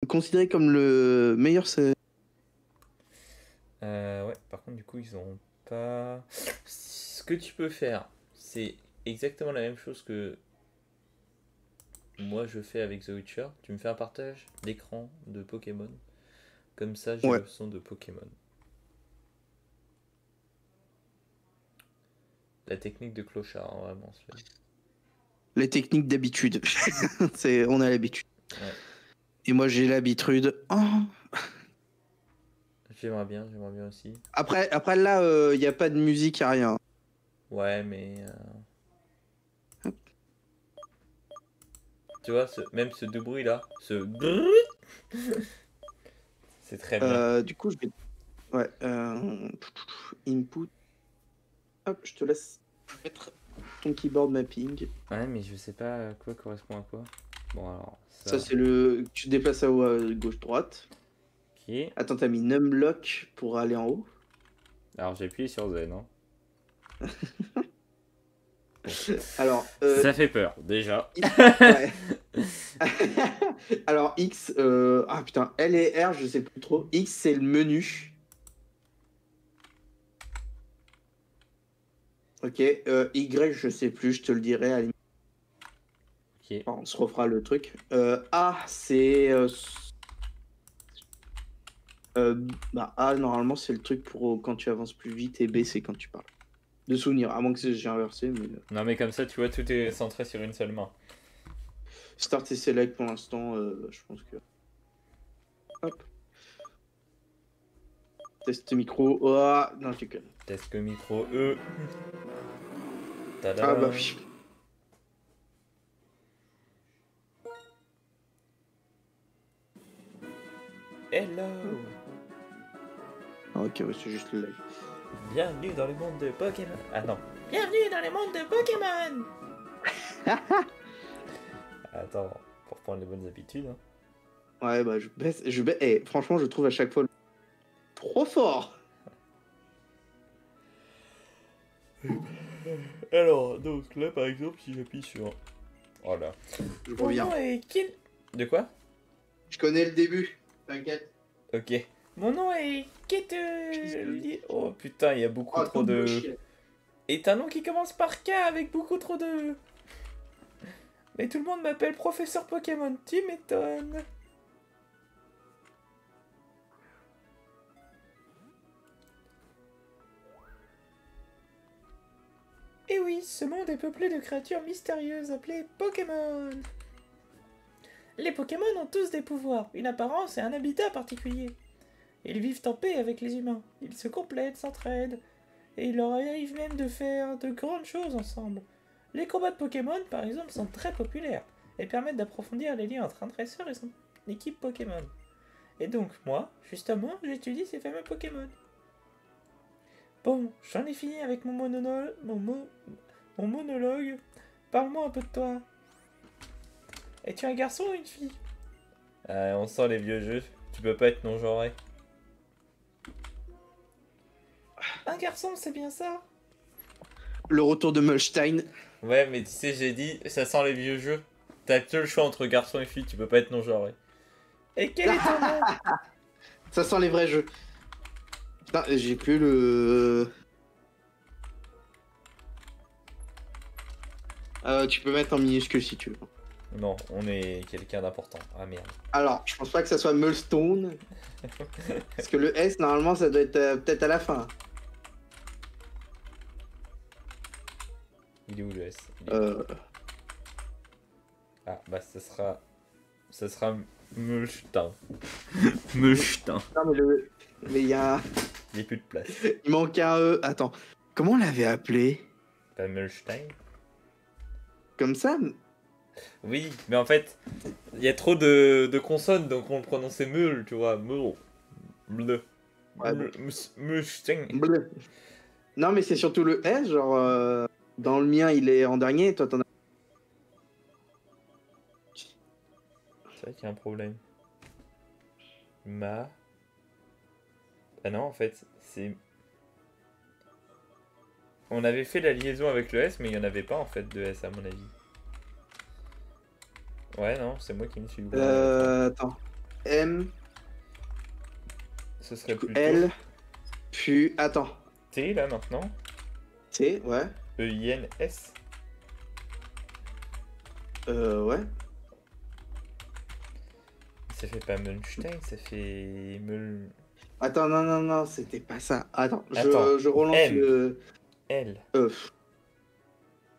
considéré comme le meilleur. Ouais, par contre, du coup, ils ont pas. Ce que tu peux faire, c'est exactement la même chose que moi je fais avec The Witcher. Tu me fais un partage d'écran de Pokémon. Comme ça, j'ai Ouais, l'option de Pokémon. La technique de clochard, hein, vraiment. les techniques d'habitude. On a l'habitude. Ouais, Et moi, j'ai l'habitude. Oh. j'aimerais bien aussi. Après là, il n'y a pas de musique, il n'y a rien. Ouais, mais. Tu vois, même ce deux bruits là, c'est très bien. Du coup, je vais. Ouais. Input. Hop, je te laisse mettre ton keyboard mapping. Ouais, mais je sais pas quoi correspond à quoi. Bon, alors, ça. Ça, c'est le. Tu déplaces à haut, à gauche-droite. Ok. Attends, t'as mis numlock pour aller en haut. Alors, j'ai appuyé sur Z, non? Alors, Ça fait peur, déjà. ouais. Alors, X. Ah putain, L et R, je sais plus trop. X, c'est le menu. Ok. Y, je sais plus, je te le dirai à la limite. Ok. Enfin, on se refera le truc. A, c'est. Bah, A, normalement, c'est le truc pour quand tu avances plus vite. Et B, c'est quand tu parles. De souvenir, à moins que j'ai inversé. Mais... Non, mais comme ça, tu vois, tout est centré sur une seule main. Start et select pour l'instant, je pense que. Hop. Test micro. Oh, non, je déconne. Test micro E. Ah bah Tada. oui. Hello. Ah, ok, ouais, c'est juste le live. Bienvenue dans le monde de Pokémon. Ah non. Bienvenue dans le monde de Pokémon. Attends, pour prendre les bonnes habitudes. Hein. Ouais, bah je baisse. Eh, franchement, je trouve à chaque fois trop fort. Alors, donc là, par exemple, si j'appuie sur... Voilà. Je Mon reviens. nom est Kill... De quoi? Je connais le début. T'inquiète. Ok. Mon nom est Kate... Oh putain, il y a beaucoup Oh, trop double de... chien. Et un nom qui commence par K avec beaucoup trop de... Mais tout le monde m'appelle professeur Pokémon, tu m'étonnes. Et oui, ce monde est peuplé de créatures mystérieuses appelées Pokémon. Les Pokémon ont tous des pouvoirs, une apparence et un habitat particulier. Ils vivent en paix avec les humains, ils se complètent, s'entraident, et il leur arrive même de faire de grandes choses ensemble. Les combats de Pokémon, par exemple, sont très populaires, et permettent d'approfondir les liens entre un dresseur et son équipe Pokémon. Et donc, moi, justement, j'étudie ces fameux Pokémon. Bon, j'en ai fini avec mon monologue. Parle-moi un peu de toi. Es-tu un garçon ou une fille? On sent les vieux jeux. Tu peux pas être non-genré. Un garçon, c'est bien ça? Le retour de Mulstein. Ouais, mais tu sais, j'ai dit, ça sent les vieux jeux. T'as que le choix entre garçon et fille, tu peux pas être non-genré. Et quel est ton nom? Ça sent les vrais jeux. Putain, j'ai plus le. Tu peux mettre en minuscule si tu veux. Non, on est quelqu'un d'important. Ah merde. Alors, je pense pas que ça soit Mulstone. Parce que le S, normalement, ça doit être peut-être à la fin. Il est où le S? Il est où Ah, bah ça sera... Ça sera Mulchtin. Mulchtin. Non, mais le. Mais il y a. Il n'y a plus de place. Il manque un E. Attends. Comment on l'avait appelé? Pas Mulstein? Comme ça? Oui, mais en fait, il y a trop de consonnes, donc on le prononçait Mul, tu vois. Mul. Bleu. Ouais, bon. Mulstein. Bleu. Non, mais c'est surtout le S. Genre, dans le mien, il est en dernier. Toi, t'en as. C'est vrai qu'il y a un problème. Ah non, en fait, c'est... On avait fait la liaison avec le S, mais il n'y en avait pas en fait de S à mon avis. Ouais, non, c'est moi qui me suis loupé. Attends. M, Ce serait plutôt L, puis... Attends. T là maintenant. T, ouais. EINS. Ouais. Ça fait pas Mulstein, ça fait Attends, non, c'était pas ça. Attends, Attends, je relance M. le... L.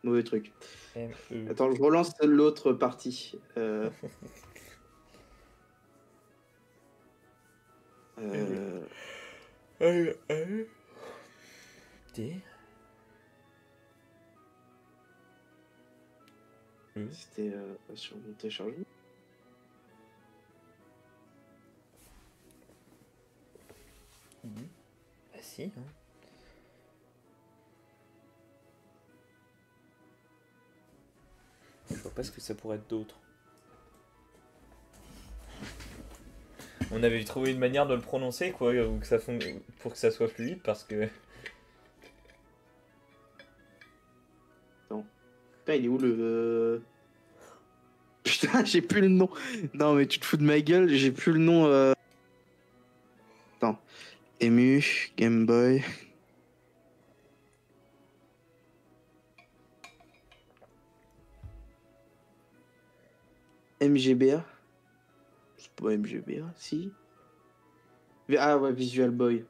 Mauvais truc. M, E. Attends, je relance l'autre partie. T. E. C'était sur mon téléchargement. Bah si, hein. Je vois pas ce que ça pourrait être d'autre. On avait trouvé une manière de le prononcer, quoi, ou que ça pour que ça soit fluide, parce que... Putain, il est où le... Putain, j'ai plus le nom. Non, mais tu te fous de ma gueule, j'ai plus le nom. Attends. Emu, Game Boy. MGBA. C'est pas MGBA, si. Ah ouais, Visual Boy.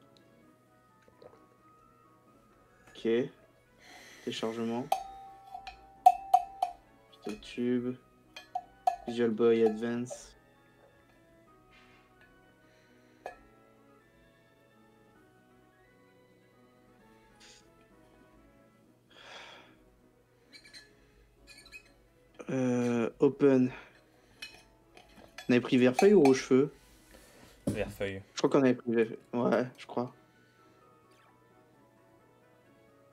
Ok. Téléchargement. YouTube. Visual Boy Advance. Open. On avait pris Verfeuille ou Rochefeu? Verfeuille. Je crois qu'on avait pris Verfeuille. Ouais, je crois.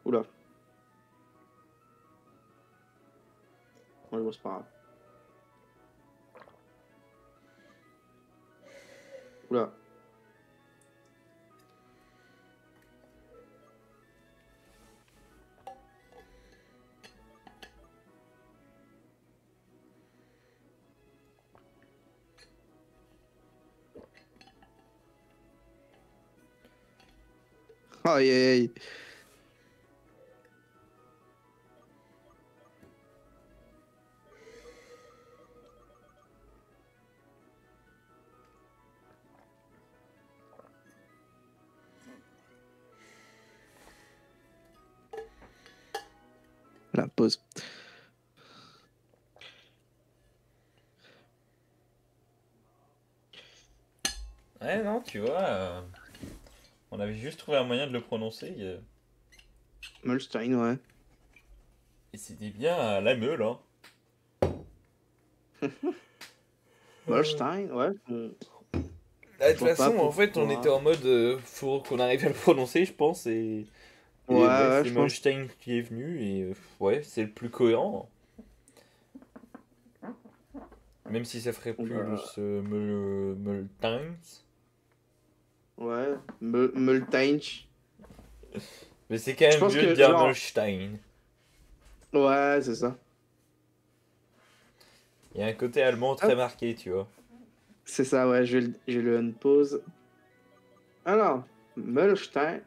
Oula. Ouais, bon, c'est pas grave. Oula. Aïe, aïe, aïe. La pause. Ouais, non, tu vois, on avait juste trouvé un moyen de le prononcer, Molstein, ouais. et c'était bien la meule, hein. Molstein, ouais. De toute vois pas façon, en fait, on pourquoi. était en mode faut qu'on arrive à le prononcer, je pense, et Ouais, ouais, ouais, c'est je pense. Molstein qui est venu, et ouais, c'est le plus cohérent. Même si ça ferait Bon, plus bah, Mulstein. ouais. Molstein. Mais c'est quand Je même pense mieux de que, dire genre. Molstein. Ouais, c'est ça. Il y a un côté allemand très marqué, tu vois. C'est ça, ouais. Je vais le unpause. Alors, Molstein.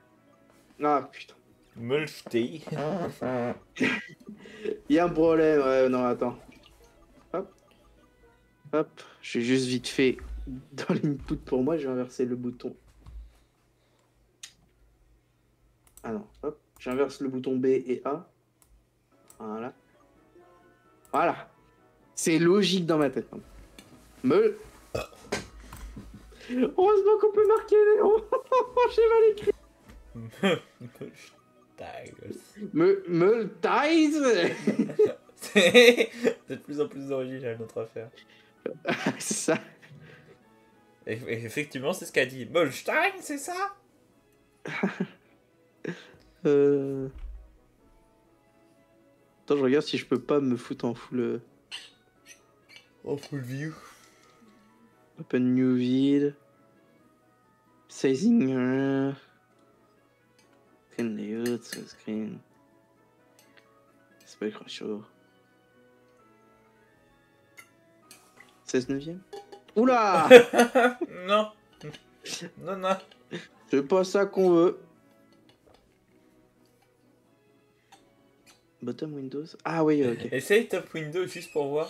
Ah, putain. Molstein. Il y a un problème, ouais, non, attends. Hop. Hop. Je vais juste vite fait dans l'input pour moi, je vais inverser le bouton. Ah non, hop. J'inverse le bouton B et A. Voilà. Voilà. C'est logique dans ma tête. Heureusement qu'on peut marquer les noms. J'ai mal écrit. Multize. C'est de plus en plus original notre affaire. C'est ça. Et effectivement, c'est ce qu'a dit. Molstein, c'est ça? Attends, je regarde si je peux pas me foutre en full. En full view. Open new vid. Sizing. Screen layout, screen. Aspect ratio. 16 neuvième. Oula. Non. Non, non. C'est pas ça qu'on veut. Bottom Windows. Ah oui, ok. Essaye Top Window juste pour voir.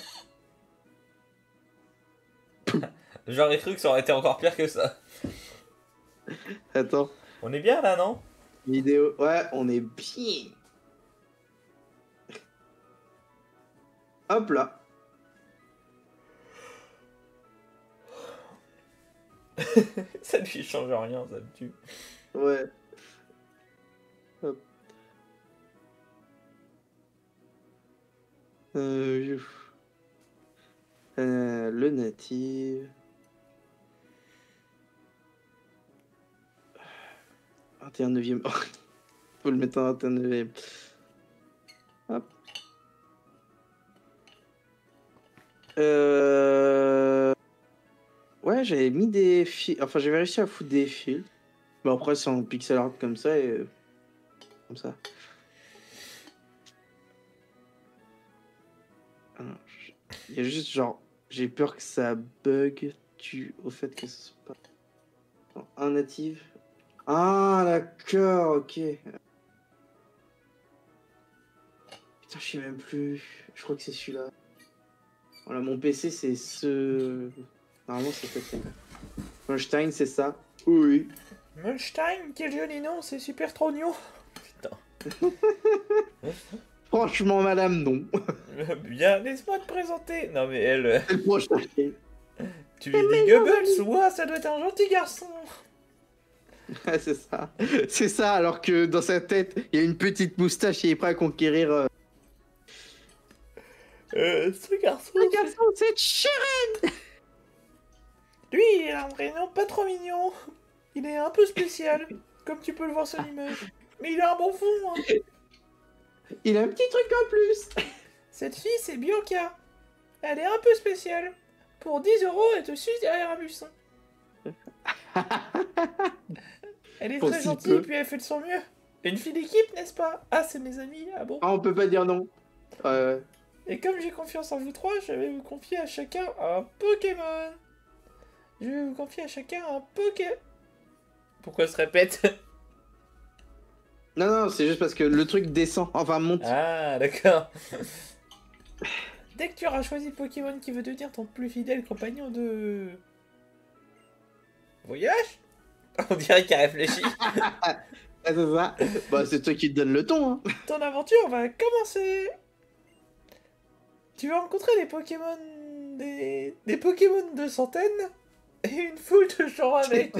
J'aurais cru que ça aurait été encore pire que ça. Attends. On est bien là, non? Vidéo. Ouais, on est bien. Hop là. Ça lui change rien, ça me tue. Ouais. Hop. Le native. 21 e Faut le mettre en 21 e Hop. Ouais, j'avais mis des fils. Enfin, j'avais réussi à foutre des fils. Mais après, c'est en pixel art comme ça et. Comme ça. Alors, il y a juste genre. J'ai peur que ça bug au fait que ce soit pas. Non, un native. Ah, d'accord, ok. Putain, je sais même plus. Je crois que c'est celui-là. Voilà, mon PC, c'est ce. Normalement, c'est ça. Molstein, c'est ça. Oui. Molstein, quel joli nom, c'est super trognon. Putain. Franchement, madame, non. Bien, laisse-moi te présenter. Non mais elle... C'est le prochain. Tu lis des Goebbels? Ouah, ça doit être un gentil garçon. Ouais, c'est ça. C'est ça, alors que dans sa tête, il y a une petite moustache et il est prêt à conquérir. Ce garçon... Le garçon, c'est Sharon. Lui, il a un prénom pas trop mignon. Il est un peu spécial, comme tu peux le voir sur l'image. Mais il a un bon fond, hein. Il a un petit truc en plus. Cette fille, c'est Bianca. Elle est un peu spéciale. Pour 10 €, elle te suit derrière un buisson. Elle est Pour très si gentille, peu. puis elle fait de son mieux. Une fille d'équipe, n'est-ce pas? Ah, c'est mes amis, ah bon? Ah, on peut pas dire non. Et comme j'ai confiance en vous trois, je vais vous confier à chacun un Pokémon. Je vais vous confier à chacun un Pourquoi se répète? Non, non, c'est juste parce que le truc descend, enfin monte. Ah, d'accord. Dès que tu auras choisi le Pokémon qui veut devenir ton plus fidèle compagnon de... voyage? On dirait qu'il a réfléchi. Ah, c'est ça. Bah, c'est toi qui te donne le ton. Hein. Ton aventure va commencer. Tu vas rencontrer des Pokémon... des Pokémon de centaines et une foule de gens avec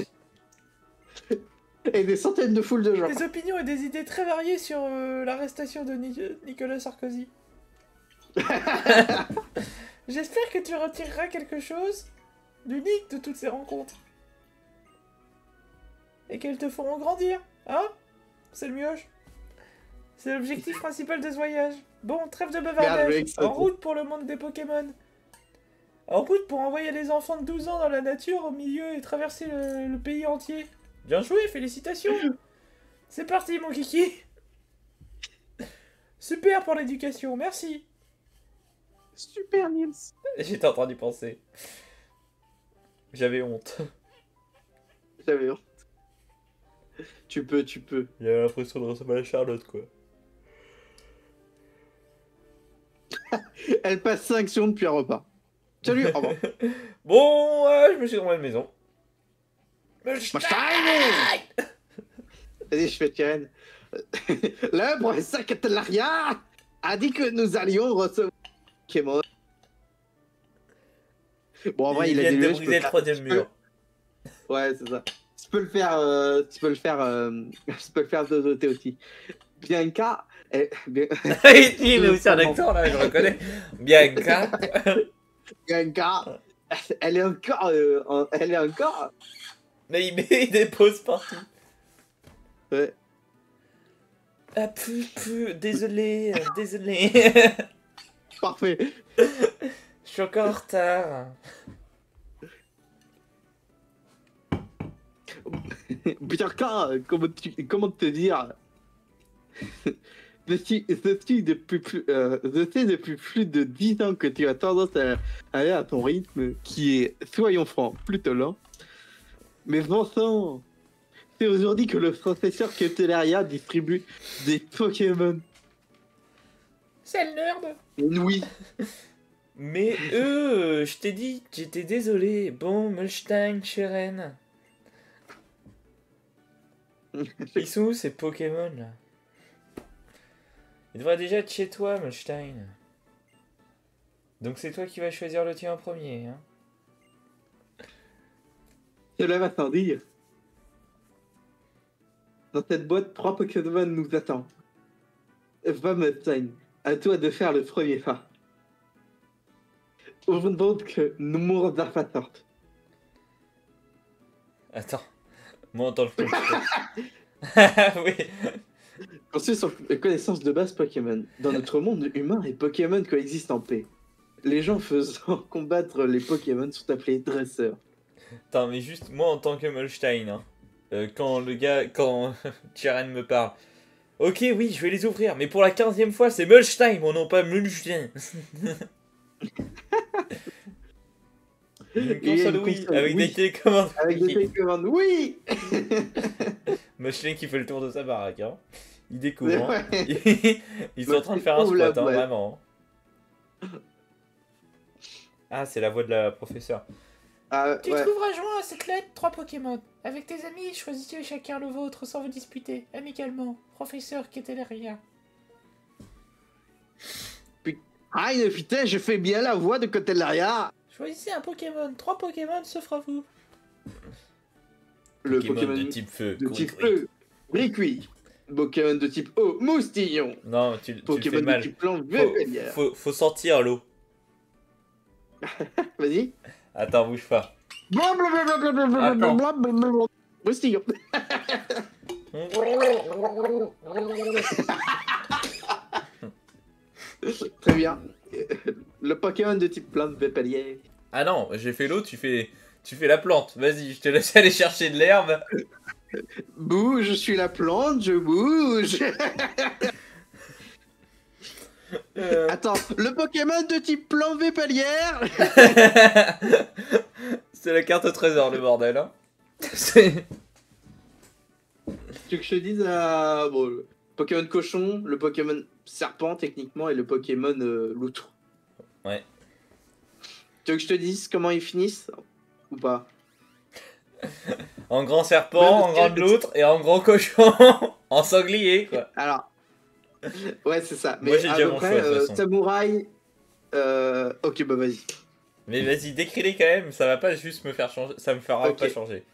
Et des centaines de foules de gens. des opinions et des idées très variées sur l'arrestation de Nicolas Sarkozy. J'espère que tu retireras quelque chose d'unique de toutes ces rencontres. Et qu'elles te feront grandir, hein? C'est le mioche. C'est l'objectif principal de ce voyage. Bon, trêve de Merde, bavardage. mec, ça, En route pour le monde des Pokémon. En route pour envoyer les enfants de 12 ans dans la nature au milieu et traverser le pays entier. Bien joué, félicitations. C'est parti, mon kiki. Super pour l'éducation, merci. Super, Nils. J'étais en train d'y penser. J'avais honte. J'avais honte. Tu peux, tu peux. J'avais l'impression de ressembler à Charlotte, quoi. Elle passe 5 secondes puis elle repart. Salut, au revoir. Bon, je me suis dans la maison. Vas-y, je fais Karen. Le professeur Catalaria a dit que nous allions recevoir Pokémon. Bon, en vrai, il a vient des de briser le troisième mur. Ouais, c'est ça. Tu peux le faire, tu peux le faire de côté aussi. Bianca, Il met aussi un accent là, je reconnais. Bianca. Bianca, elle est encore. Mais il met des pauses partout. Ouais. Ah, désolé, désolé. Parfait. Je suis encore en retard. Bianca, comment te dire Je sais depuis plus de 10 ans que tu as tendance à aller à ton rythme, qui est, soyons francs, plutôt lent. Mais Vincent, c'est aujourd'hui que le professeur Ketelaria distribue des Pokémon. C'est le nerd. Oui. Mais je t'ai dit, j'étais désolé. Bon, Mulstein, Cheren. Ils sont où ces Pokémon là? Ils devraient déjà être chez toi, Mulstein. Donc c'est toi qui vas choisir le tien en premier, hein? Cela va sans dire. Dans cette boîte, 3 Pokémon nous attendent. Va, Mustang, à toi de faire le premier pas. Ouvrons donc nous mourons d'arfasorte. Attends, moi en tant que Ah oui. Construit sur connaissance de base Pokémon. Dans notre monde humain, les Pokémon coexistent en paix. Les gens faisant combattre les Pokémon sont appelés dresseurs. Attends, mais juste moi en tant que Mulstein, hein, quand Cheren me parle. Ok, oui, je vais les ouvrir, mais pour la 15e fois, c'est Mulstein, mon nom, pas Mulstein. Une console Wii, avec des télécommandes. Avec des télécommandes, oui. Mulstein qui fait le tour de sa baraque, hein. Il découvre, hein. Ouais. Ils sont en train de faire un squat, hein, vraiment. Ah, c'est la voix de la professeure. Tu trouveras joint à cette lettre 3 Pokémon. Avec tes amis, choisissez chacun le vôtre sans vous disputer, amicalement. Professeur Ketelaria. Ah, putain, je fais bien la voix de Ketelaria. Choisissez un Pokémon. 3 Pokémon s'offrent à vous. Le Pokémon de type feu. De type feu, Riqui. Pokémon de type eau, Moustillon. Non, tu Pokémon le fais mal. de type plante, Vépélière. Faut sortir l'eau. Vas-y. Attends, bouge pas. Moustillon. Très bien. Le Pokémon de type plante, Vépélière. Ah non, j'ai fait l'eau, tu fais la plante. Vas-y, je te laisse aller chercher de l'herbe. Bouge, je suis la plante, je bouge. Attends, le Pokémon de type plante Vépélière. C'est la carte au trésor, le bordel. Hein. Tu veux que je te dise bon, le Pokémon cochon, le Pokémon serpent techniquement et le Pokémon loutre. Ouais. Tu veux que je te dise comment ils finissent ou pas? En grand serpent, en grande loutre et en gros cochon. En sanglier, quoi. Alors, ouais, c'est ça. Mais moi, j'ai déjà mon choix, de toute façon. Samouraï. Ok, bah vas-y. Mais vas-y, décris-les quand même. Ça va pas juste me faire changer. Ça me fera pas changer.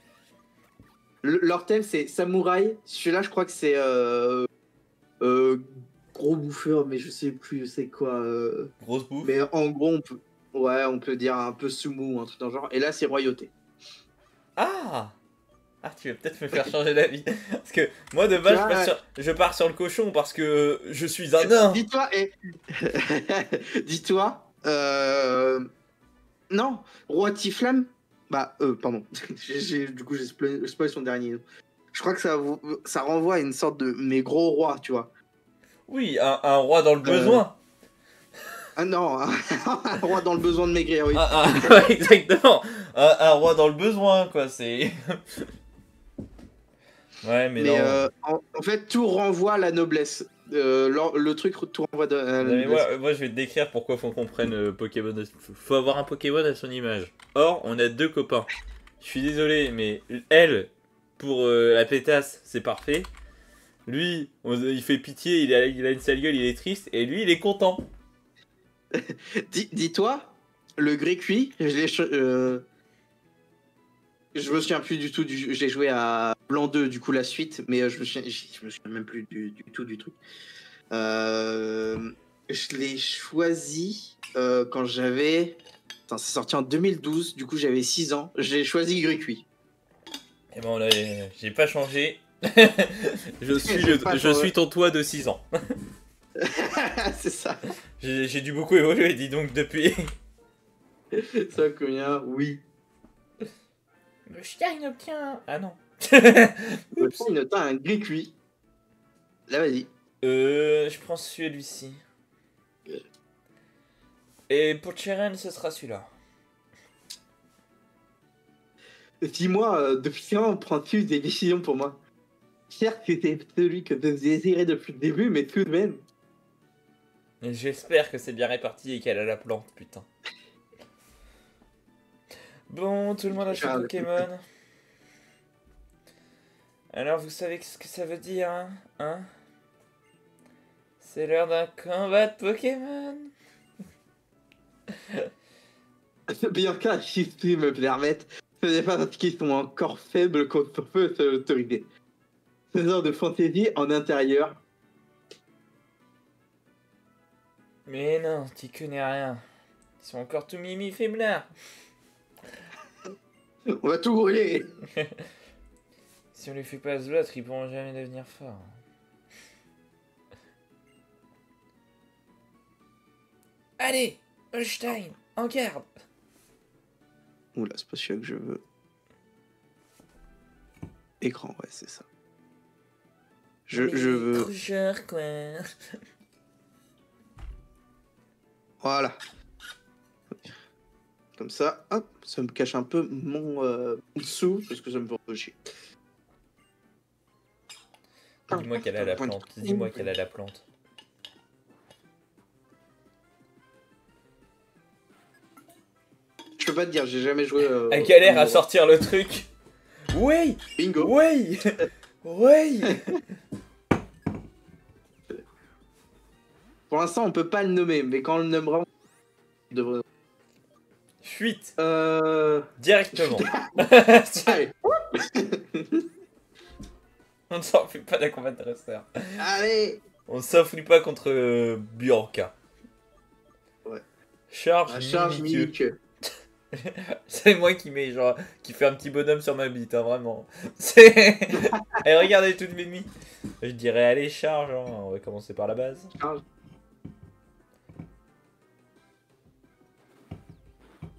Leur thème, c'est samouraï. Celui-là, je crois que c'est gros bouffeur, mais je sais plus c'est quoi. Grosse bouffe. Mais en gros, on peut dire un peu sumo, un truc dans le genre. Et là, c'est royauté. Ah, tu vas peut-être me faire changer d'avis. Parce que moi, de base, je pars sur le cochon parce que je suis un nain. Dis-toi, dis-toi, non, Roi Tiflam. Bah, pardon. Du coup, j'ai spoilé son dernier. Je crois que ça renvoie à une sorte de mes gros rois, tu vois. Oui, un roi dans le besoin. Ah non, un roi dans le besoin de maigrir, oui. Exactement. Un roi dans le besoin, quoi, c'est... Ouais, mais non. En fait, tout renvoie à la noblesse. Le truc, tout renvoie à la noblesse. Moi, je vais te décrire pourquoi faut qu'on prenne Pokémon. Faut avoir un Pokémon à son image. Or, on a 2 copains. Je suis désolé, mais elle, pour la pétasse, c'est parfait. Lui, il fait pitié, il a une sale gueule, il est triste. Et lui, il est content. Dis-toi, le gris cuit, je me souviens plus du tout. J'ai joué à Blanc 2, du coup, la suite, mais je me souviens même plus du tout du truc. Je l'ai choisi quand j'avais... Attends, c'est sorti en 2012, du coup, j'avais 6 ans. J'ai choisi gris cuit. Et bon, là, j'ai pas changé. je suis ton toit de 6 ans. C'est ça. J'ai dû beaucoup évoluer, dis donc, depuis. Ça, combien? Oui. Le chien, il obtient... Ah non. Il obtient un gris cuit. Là, vas-y. Je prends celui-ci. Et pour Cheren, ce sera celui-là. Dis-moi, depuis quand prends-tu des décisions pour moi? Certes, c'était celui que je désirais depuis le début, mais tout de même. Et j'espère que c'est bien réparti et qu'elle a la plante, putain. Bon, tout le monde a ses Pokémon. Alors, vous savez ce que ça veut dire, hein? C'est l'heure d'un combat de Pokémon. Bianca, si tu me permettes, ce n'est pas parce qu'ils sont encore faibles qu'on peut s'autoriser. Ce genre de fantaisie en intérieur. Mais non, t'y connais rien. Ils sont encore tout mimi faiblards. On va tout brûler. Si on les fait pas se battre, ils pourront jamais devenir forts. Allez, Holstein, en garde. Oula, c'est pas celui que je veux. Écran, ouais, c'est ça. Je veux... Crocheur, quoi. Voilà. Comme ça, hop, ça me cache un peu mon dessous, parce que ça me fait un peu chier. Dis-moi qu'elle a la plante. Dis-moi qu'elle a la plante. Je peux pas te dire, j'ai jamais joué... Elle galère à sortir le truc. Oui. Bingo. Oui. Oui. Pour l'instant, on peut pas le nommer, mais quand on le nommera, on devrait... Fuite. Euh... Directement. Allez. On ne s'enfuit pas d'un combat de dresseur. Allez. On s'enfuit pas contre Bianca. Ouais. Charge Mimique. C'est moi qui mets genre qui fait un petit bonhomme sur ma bite, hein, vraiment. C'est. Et regardez toutes mes mi. Je dirais allez charge, hein. On va commencer par la base. Charge.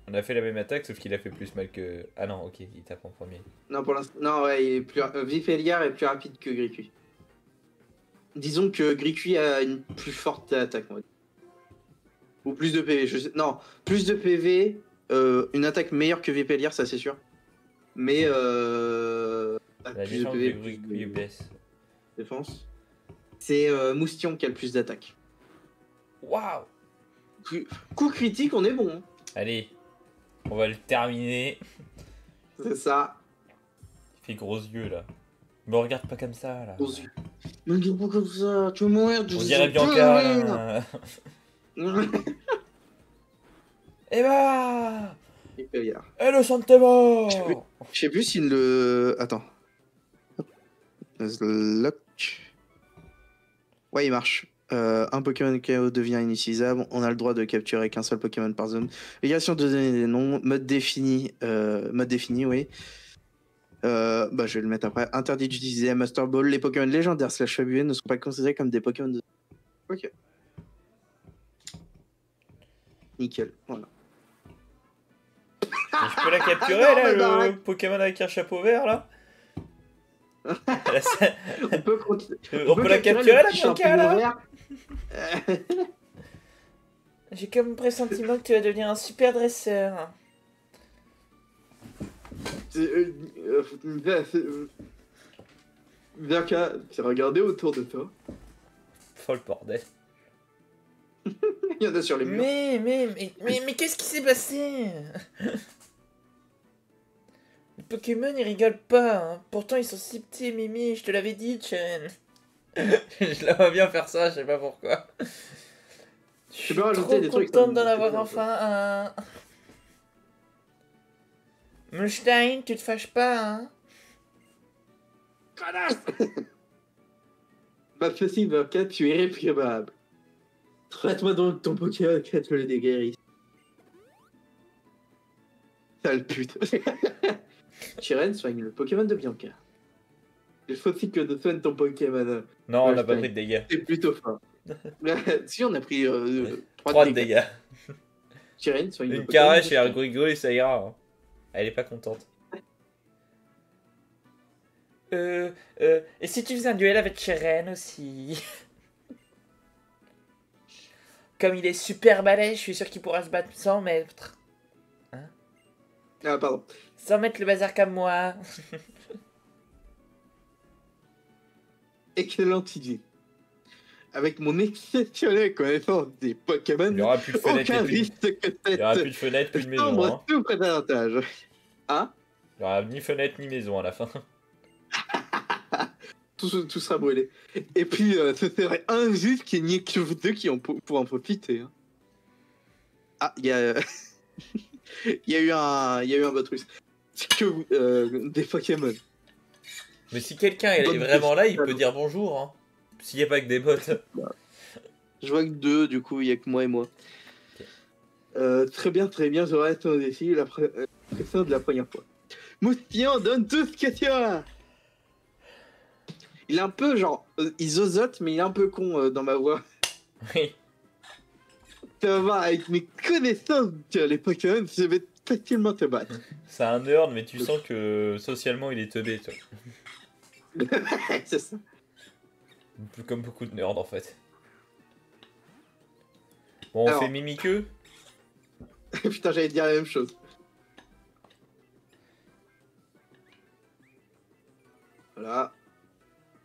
On a fait la même attaque sauf qu'il a fait plus mal que. Ah non, ok, il tape en premier. Non, pour l'instant, non, ouais, il est plus Vifeliar est plus rapide que Gricui. Disons que Gricui a une plus forte attaque, on va dire. Ou plus de PV, je sais... Non, plus de PV, une attaque meilleure que Vipeliar, ça c'est sûr. Mais La plus de défense PV, de plus Gricui de baisse. défense. C'est Moustion qui a le plus d'attaque. Waouh. Coup critique, on est bon. Hein. Allez, on va le terminer. C'est ça. Il fait gros yeux là. Me regarde pas comme ça là. Gros yeux. Me dis pas comme ça, tu veux mourir. On dirait Bianca là. Et bah Vipeliar. Et le Santemo. Je sais plus s'il le... Attends. Lock. Ouais, il marche. Un Pokémon KO devient inutilisable. On a le droit de capturer qu'un seul Pokémon par zone. Obligation de donner des noms. Mode défini, oui. Bah, je vais le mettre après. Interdit d'utiliser un Master Ball. Les Pokémon légendaires / fabuleux ne sont pas considérés comme des Pokémon de... Ok. Nickel, voilà. Et je peux la capturer Non, là, mais le Pokémon avec un chapeau vert là. On peut, On peut la capturer la petit Bianca champignon là. J'ai comme pressentiment que tu vas devenir un super dresseur. Bianca, tu as regardé autour de toi. Oh le bordel. Il y en a sur les murs. Mais qu'est-ce qui s'est passé? Les Pokémon ils rigolent pas, hein. Pourtant ils sont si petits, Mimi, je te l'avais dit, Chen. Je la vois bien faire ça, je sais pas pourquoi. Je suis trop contente d'en avoir enfin un. Mulstein, tu te fâches pas, hein? Connasse. Bah ceci, Bianca, tu es irréprochable. Traite-moi donc ton Pokémon, qu'elle le déguérit. Sale pute. Cheren soigne le Pokémon de Bianca. Il faut aussi que tu soignes ton Pokémon. Non, on n'a pas pris de dégâts. C'est plutôt fort. Si, on a pris 3 de dégâts. Cheren soigne une caresse et un grigouille, ça ira. Hein. Elle est pas contente. Et si tu faisais un duel avec Cheren aussi? comme il est super balèze, je suis sûr qu'il pourra se battre 100 mètres. Ah, pardon. 100 mètres le bazar comme moi. Excellente idée. Avec mon exceptionnelle connaissance des Pokémon, Il n'y aura plus de fenêtres aucun et plus de... risque que Il n'y aura plus cette de fenêtres, plus de maison. chambre Hein. souffre davantage. Ah, Il n'y aura ni fenêtre ni maison à la fin. tout sera brûlé. Et puis, ce serait injuste qu'il n'y ait que vous deux qui pour en profiter. Hein. Ah, il y a... il y a eu un bot russe. C'est que des Pokémon. Mais si quelqu'un est vraiment là, il peut dire bonjour. Hein. S'il n'y a pas que des bots. Je vois que deux, du coup, il n'y a que moi et moi. Très bien, j'aurai ton défi la pression de la première fois. Moustillon, donne tout ce que tu as. Il est un peu genre, il zozote, mais il est un peu con dans ma voix. Oui. Tu vas voir, avec mes connaissances sur les Pokémon, je vais facilement te battre. C'est un nerd, mais tu sens que socialement il est teubé. Tu vois. C'est ça. Comme beaucoup de nerds en fait. Bon, on Alors... fait Mimiqueux. Putain, j'allais te dire la même chose. Voilà.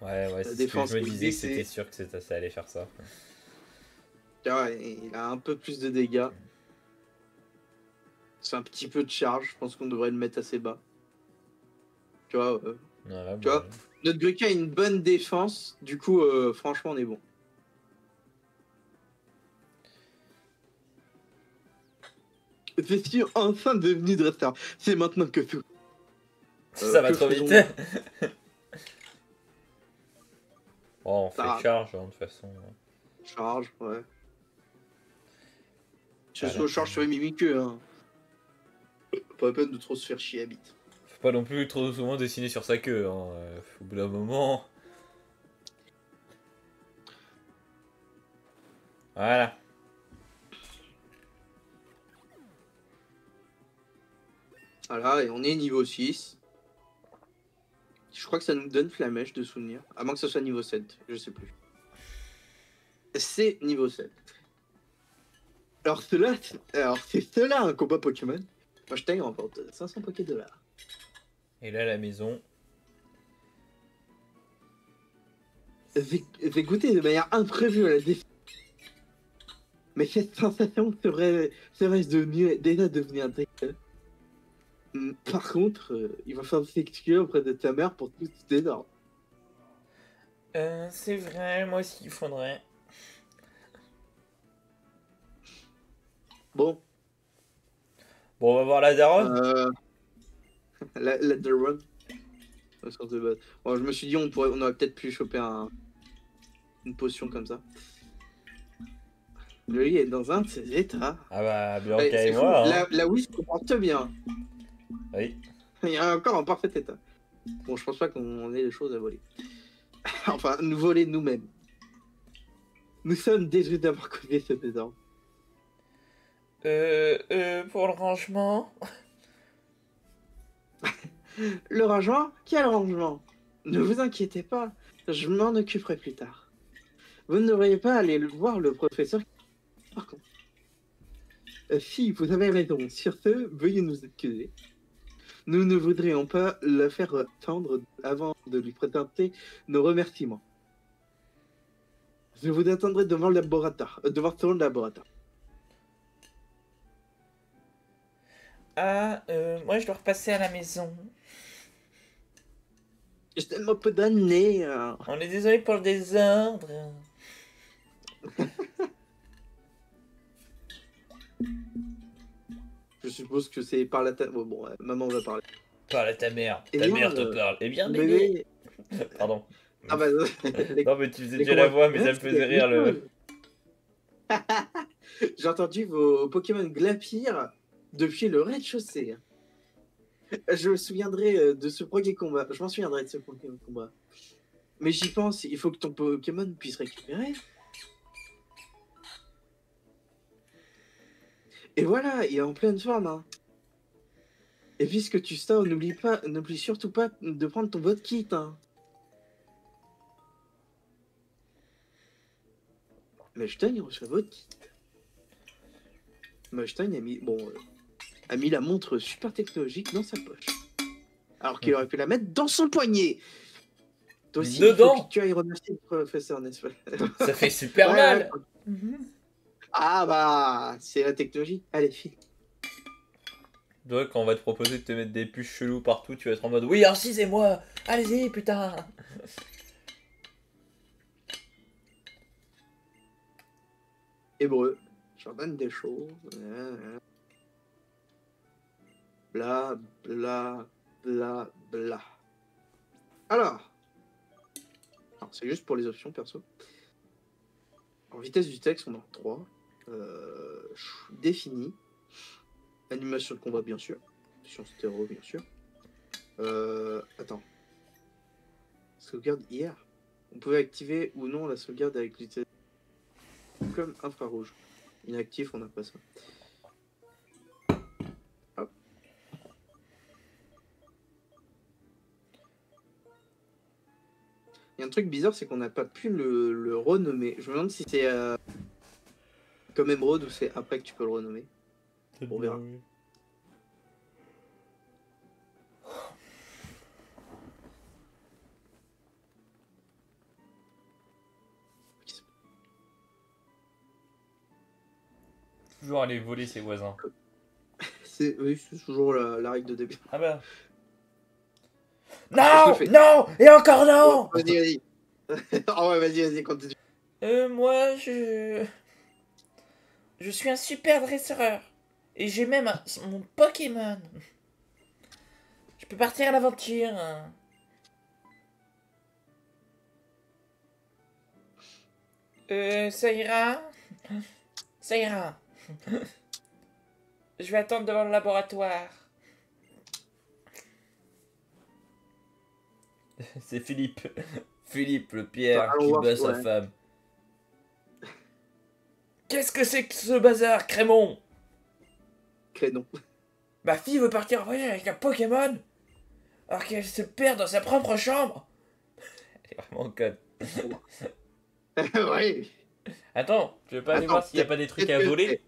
Ouais, c'est ce que je me disais, c'était sûr que ça allait faire ça. Il a un peu plus de dégâts. C'est un petit peu de charge, je pense qu'on devrait le mettre assez bas. Tu vois, voilà, tu vois, notre Greca a une bonne défense, du coup, franchement, on est bon. Je suis enfin devenu dresseur. C'est maintenant que tout. Ça va trop vite. Bon, on fait charge, hein, de toute façon. Charge, ouais. Je suis au charge sur les mimiqueux, hein. Pas la peine de trop se faire chier à bite. Faut pas non plus trop souvent dessiner sur sa queue, hein. Au bout d'un moment. Voilà. Voilà, et on est niveau 6. Je crois que ça nous donne Flamèche de souvenir. À moins que ce soit niveau 7, je sais plus. C'est niveau 7. Alors c'est cela un combat Pokémon. Moi je t'ai remporte 500 $. Et là la maison. J'ai goûté de manière imprévue à la défaite. Mais cette sensation serait déjà devenue intégrée. Par contre, il va falloir s'excuser auprès de ta mère pour tout ce désordre. C'est vrai, moi aussi il faudrait. Bon, on va voir la daronne. la daronne. Bon, je me suis dit on aurait peut-être pu choper une potion comme ça. Le lit est dans un de ses états. Ah bah, Bianca et moi. Hein. La Wii se comporte bien. Oui. Il est encore en parfait état. Bon, je pense pas qu'on ait des choses à voler. Enfin, nous voler nous-mêmes. Nous sommes désolés d'avoir causé ce désordre. Pour le rangement. Le rangement? Quel rangement? Ne vous inquiétez pas, je m'en occuperai plus tard. Vous ne devriez pas aller voir le professeur. Par contre, si vous avez raison, sur ce, veuillez nous excuser. Nous ne voudrions pas le faire attendre avant de lui présenter nos remerciements. Je vous attendrai devant le laboratoire, devant son laboratoire. Ah, moi je dois repasser à la maison. J'ai tellement peu d'années. On est désolé pour le désordre. Je suppose que c'est par la tête. Bon, maman va parler. Parle à ta mère. Et ta bien, mère te parle. Eh bien, bébé. Pardon. Ah bah non, mais tu faisais déjà la voix, mais ça me faisait rire le. J'ai entendu vos Pokémon glapir depuis le rez-de-chaussée. Je me souviendrai de ce premier combat. Je m'en souviendrai de ce premier combat. Mais j'y pense, il faut que ton Pokémon puisse récupérer. Et voilà, il est en pleine forme. Hein. Et puisque tu sors, n'oublie surtout pas de prendre ton vote kit. Hein. Mais je t'ai reçu votre kit. Molstein a mis la montre super technologique dans sa poche. Alors qu'il aurait pu la mettre dans son poignet. Toi aussi, Dedans. il faut que tu ailles remercier le professeur, n'est-ce pas? Ça fait super Ouais, mal. ouais. Mhm. Ah bah, c'est la technologie. Allez, file. Toi, quand on va te proposer de te mettre des puces chelous partout, tu vas être en mode oui, incisez-moi. Allez-y, putain. Hébreu. J'ordonne des choses. Bla, bla, bla, bla. Alors, c'est juste pour les options perso. En vitesse du texte, on a 3. Défini. Animation de combat, bien sûr. Sur stéréo, bien sûr. Attends. Sauvegarde hier. On pouvait activer ou non la sauvegarde avec l'utilisation comme infrarouge. Inactif, on n'a pas ça. Hop. Il y a un truc bizarre, c'est qu'on n'a pas pu le renommer. Je me demande si c'est comme Emerald ou c'est après que tu peux le renommer. On verra. Toujours aller voler ses voisins. Oui, c'est toujours la règle de début. Ah bah. Je Non, le fais. non, et encore non. Vas-y. Ah ouais, vas-y, continue. Moi, je suis un super dresseur. Et j'ai même mon Pokémon. Je peux partir à l'aventure. Ça ira. Ça ira. Je vais attendre devant le laboratoire. C'est Philippe. Philippe le Pierre Allons qui voir, bat sa ouais. femme. Qu'est-ce que c'est que ce bazar, Crémon? Crénon. Ma fille veut partir en voyage avec un Pokémon alors qu'elle se perd dans sa propre chambre. Elle est vraiment conne. Ouais. Attends, tu veux pas aller Attends, voir s'il y a pas des trucs à peut-être que voler?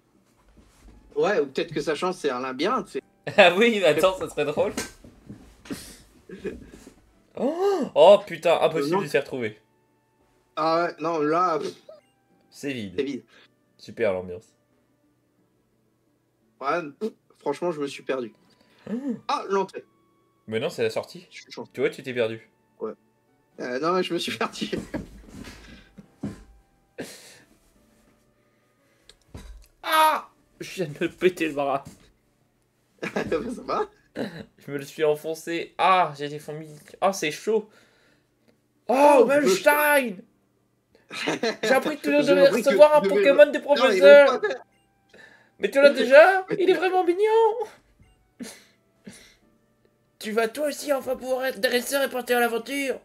Ouais, ou peut-être que sa chance c'est un labyrinthe. Ah oui, attends, ça serait drôle. Oh putain, impossible Non. de s'y retrouver. Ah ouais, non, là, C'est c'est vide. vide. Super l'ambiance. Ouais, franchement, je me suis perdu. Ah, l'entrée. Mais non, c'est la sortie. Je suis chanceux. Tu vois, tu t'es perdu. Non, je me suis perdu. Ah! Je viens de me péter le bras. Ça va? Je me le suis enfoncé. Ah, j'ai des fourmis. Ah, c'est chaud. Oh, Molstein! J'ai appris que tu J'ai devais appris que recevoir un tu devais- Pokémon du Non, il professeur. veut pas. Mais tu l'as déjà? Mais Il est vraiment mignon. Tu vas toi aussi enfin pouvoir être dresseur et partir à l'aventure.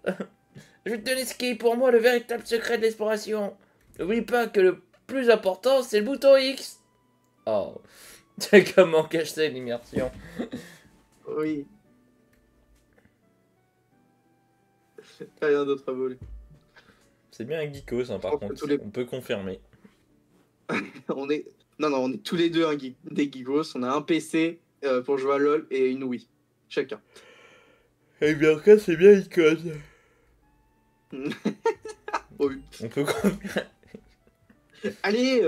Je vais te donner ce qui est pour moi le véritable secret de l'exploration. N'oublie pas que le plus important, c'est le bouton X. Oh, c'est comment cacher l'immersion. Oui. Pas rien d'autre à voler. C'est bien un geekos, hein, par Je pense que contre. tous les- On peut confirmer. On est... Non, on est tous les deux des geekos. On a un PC pour jouer à LoL et une Wii. Chacun. Eh bien, cas, c'est bien icône. Oui. On peut confirmer. Allez,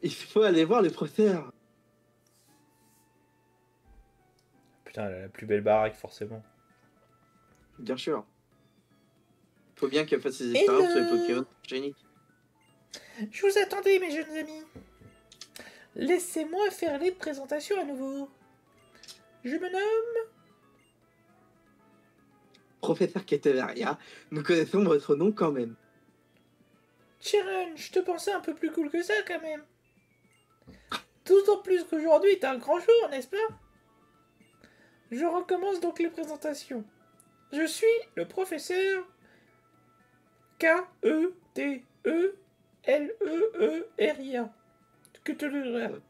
il faut aller voir le professeur. Putain, elle a la plus belle baraque, forcément. Bien sûr. Faut bien qu'elle fasse ses expériences sur les Pokémon géniques. Je vous attendais, mes jeunes amis. Laissez-moi faire les présentations à nouveau. Je me nomme... Professeur Ketelaria, nous connaissons votre nom quand même. Chiron, je te pensais un peu plus cool que ça, quand même. D'autant plus qu'aujourd'hui est un grand jour, n'est-ce pas? Je recommence donc les présentations. Je suis le professeur K-E-T-E-L-E-E-R-I-A. Que te le...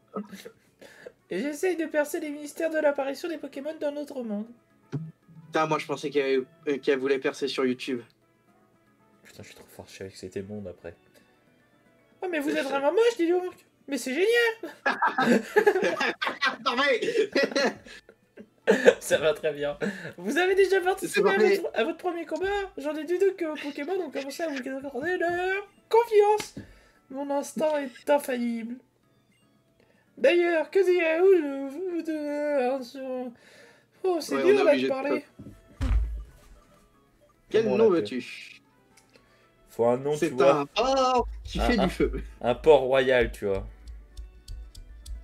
Et j'essaye de percer les mystères de l'apparition des Pokémon dans notre monde. Putain, moi je pensais qu'elle voulait percer sur YouTube. Putain, je suis trop fort, je savais que c'était monde après. Oh, mais vous êtes vraiment moche, dis donc. Mais c'est génial. Parfait. Ça va très bien. Vous avez déjà participé parfait. à votre premier combat? J'en ai déduit que vos Pokémon ont commencé à vous accorder leur confiance. Mon instinct est infaillible. D'ailleurs, que direz-vous de... Oh, c'est Ouais, on est dur là de obligé de parler. Quel Comment on nom l'appelle? veux-tu? Faut un nom, tu C'est vois. un port qui fait du feu. Un Port-Royal, tu vois.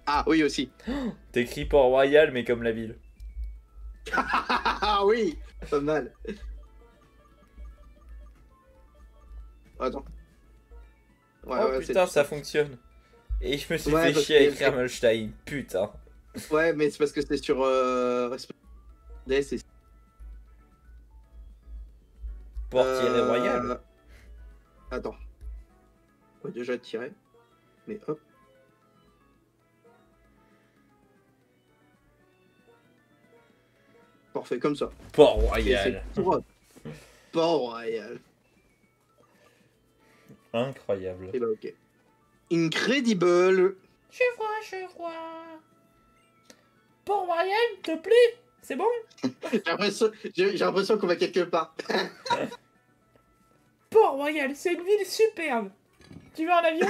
Ah oui aussi. T'écris Port-Royal, mais comme la ville. Ah oui, pas mal. Attends. Ouais, Oh ouais, putain, c'est ça tout fonctionne. Et je me suis Ouais, fait parce chier à que- écrire Molstein. Putain. Ouais, mais c'est parce que c'est sur DS et Port-Royal. Attends. On va déjà tirer. Mais hop. Parfait, comme ça. Et Port-Royal. c'est pour Port-Royal. Incroyable. Et bah ok. Incredible. Je vois. Port-Royal, te plaît? C'est bon? J'ai l'impression qu'on va quelque part. Port-Royal, c'est une ville superbe. Tu veux un avion?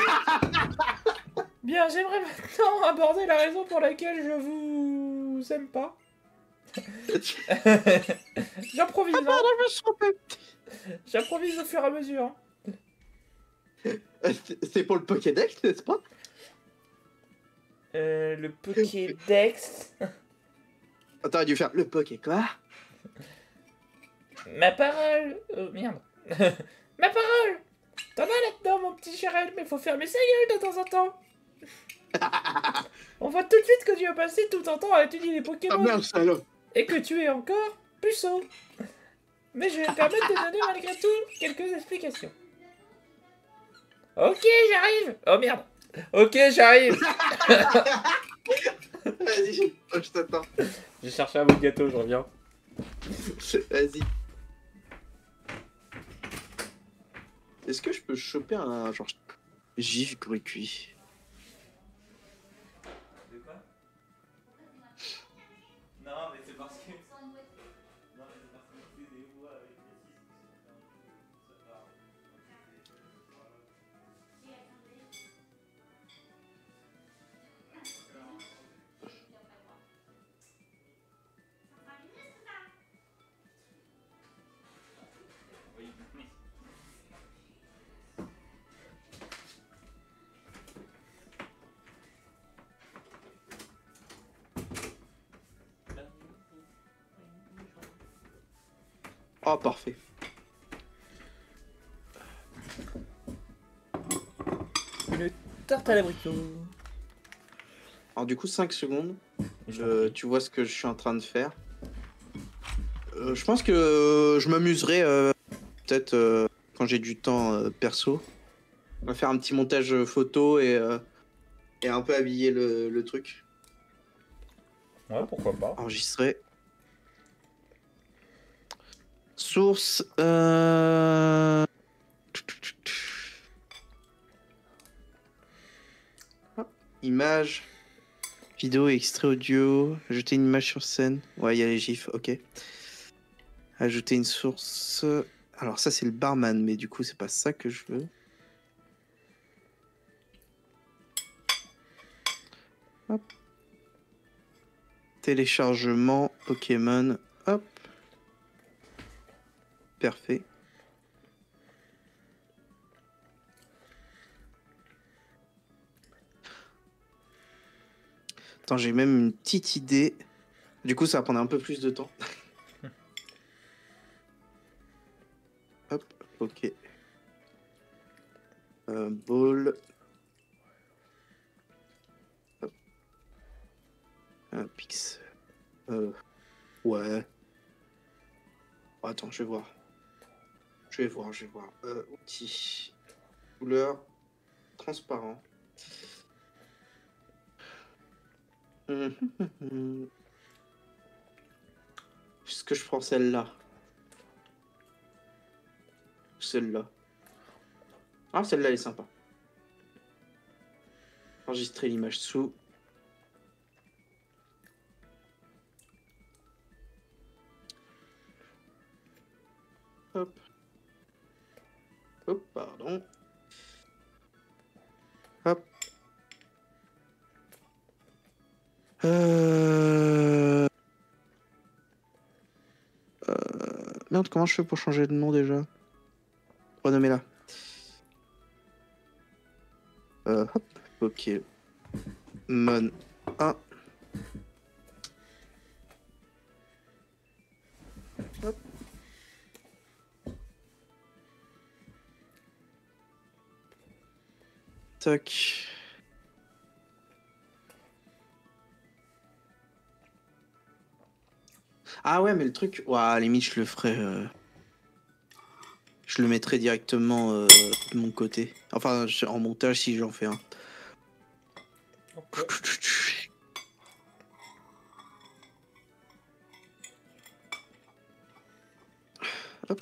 Bien, j'aimerais maintenant aborder la raison pour laquelle je vous aime pas. J'improvise, hein. J'improvise au fur et à mesure. C'est pour le Pokédex, n'est-ce pas? Le Pokédex. T'aurais dû faire le Poké quoi? Ma parole. Oh merde. Ma parole. T'en as là-dedans, mon petit Charel, mais faut fermer sa gueule de temps en temps. On voit tout de suite que tu as passé tout ton temps à étudier les Ah Pokémon. merde, salaud. Et que tu es encore puceau. Mais je vais me permettre de donner malgré tout quelques explications. Ok, j'arrive. Oh merde. Ok, j'arrive. Vas-y, je t'attends. J'ai cherché un bout de gâteau, je reviens. Vas-y. Est-ce que je peux choper un genre gif cuit? De quoi? Non, mais c'est parce que. Non, mais c'est parce que tu fais des voix avec les Oh, parfait. Une tarte à l'abricot. Alors du coup, 5 secondes. Tu vois ce que je suis en train de faire. Je pense que je m'amuserai peut-être quand j'ai du temps perso. On va faire un petit montage photo et un peu habiller le truc. Ouais, pourquoi pas. Enregistrer. Source. Hop, image. Vidéo, extrait audio. Ajouter une image sur scène. Ouais, il y a les gifs, ok. Ajouter une source. Alors, ça, c'est le barman, mais du coup, c'est pas ça que je veux. Hop. Téléchargement Pokémon. Hop. Parfait. Attends, j'ai même une petite idée. Du coup, ça va prendre un peu plus de temps. Hop, ok. Ball. Hop. Un pix. Ouais. Oh, attends, je vais voir. Je vais voir. Outils. Couleur. Transparent. Est-ce que je prends celle-là? Celle-là. Ah, celle-là, elle est sympa. Enregistrer l'image sous. Hop. Hop, pardon. Hop. Merde, comment je fais pour changer de nom déjà? Renommer là. Hop. Ok. Mon 1. Hop. Tac. Ah ouais, mais le truc, ouah, à la limite, je le ferais. Je le mettrais directement de mon côté. Enfin, en montage si j'en fais un. Ok. Hop.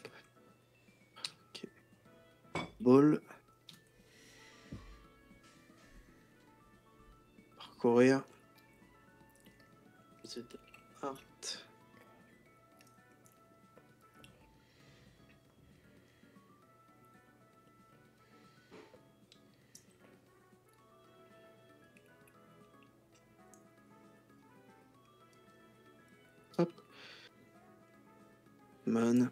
Ok. Ball. Parcourir. Art. Hop. Mon.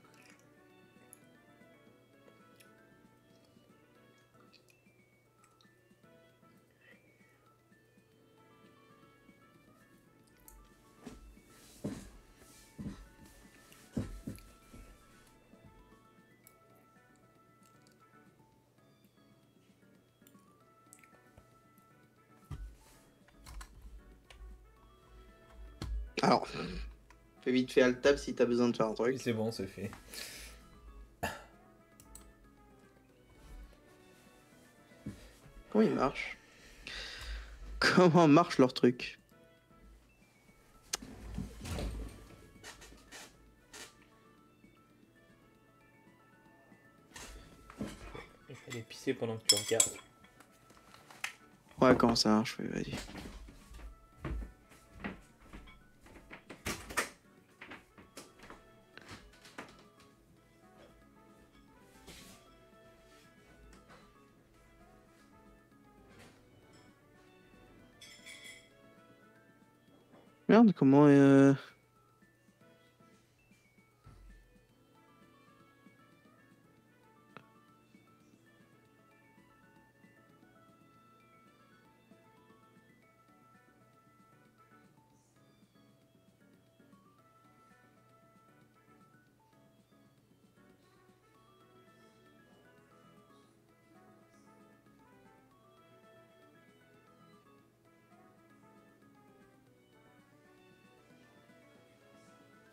Alors, fais vite fait Alt Tab si t'as besoin de faire un Oui, truc. c'est bon, c'est fait. Comment il marche? Comment marche leur truc? Je vais aller pisser pendant que tu regardes. Ouais, comment ça marche? Ouais, vas-y. Merde, comment...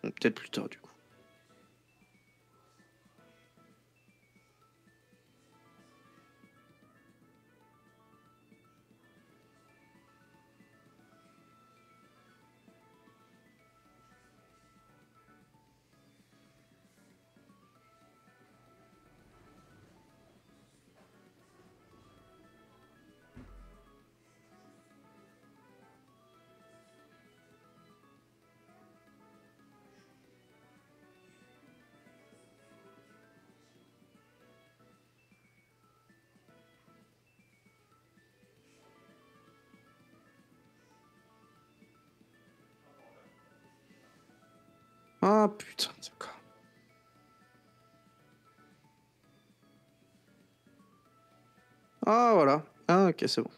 Peut-être plus tard, du coup. Ah, putain, d'accord. Ah, voilà. Ah, ok, c'est bon.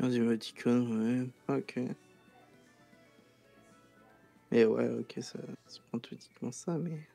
15 émoticônes, ouais. Ok. Et ouais, ok, ça se prend automatiquement ça, mais...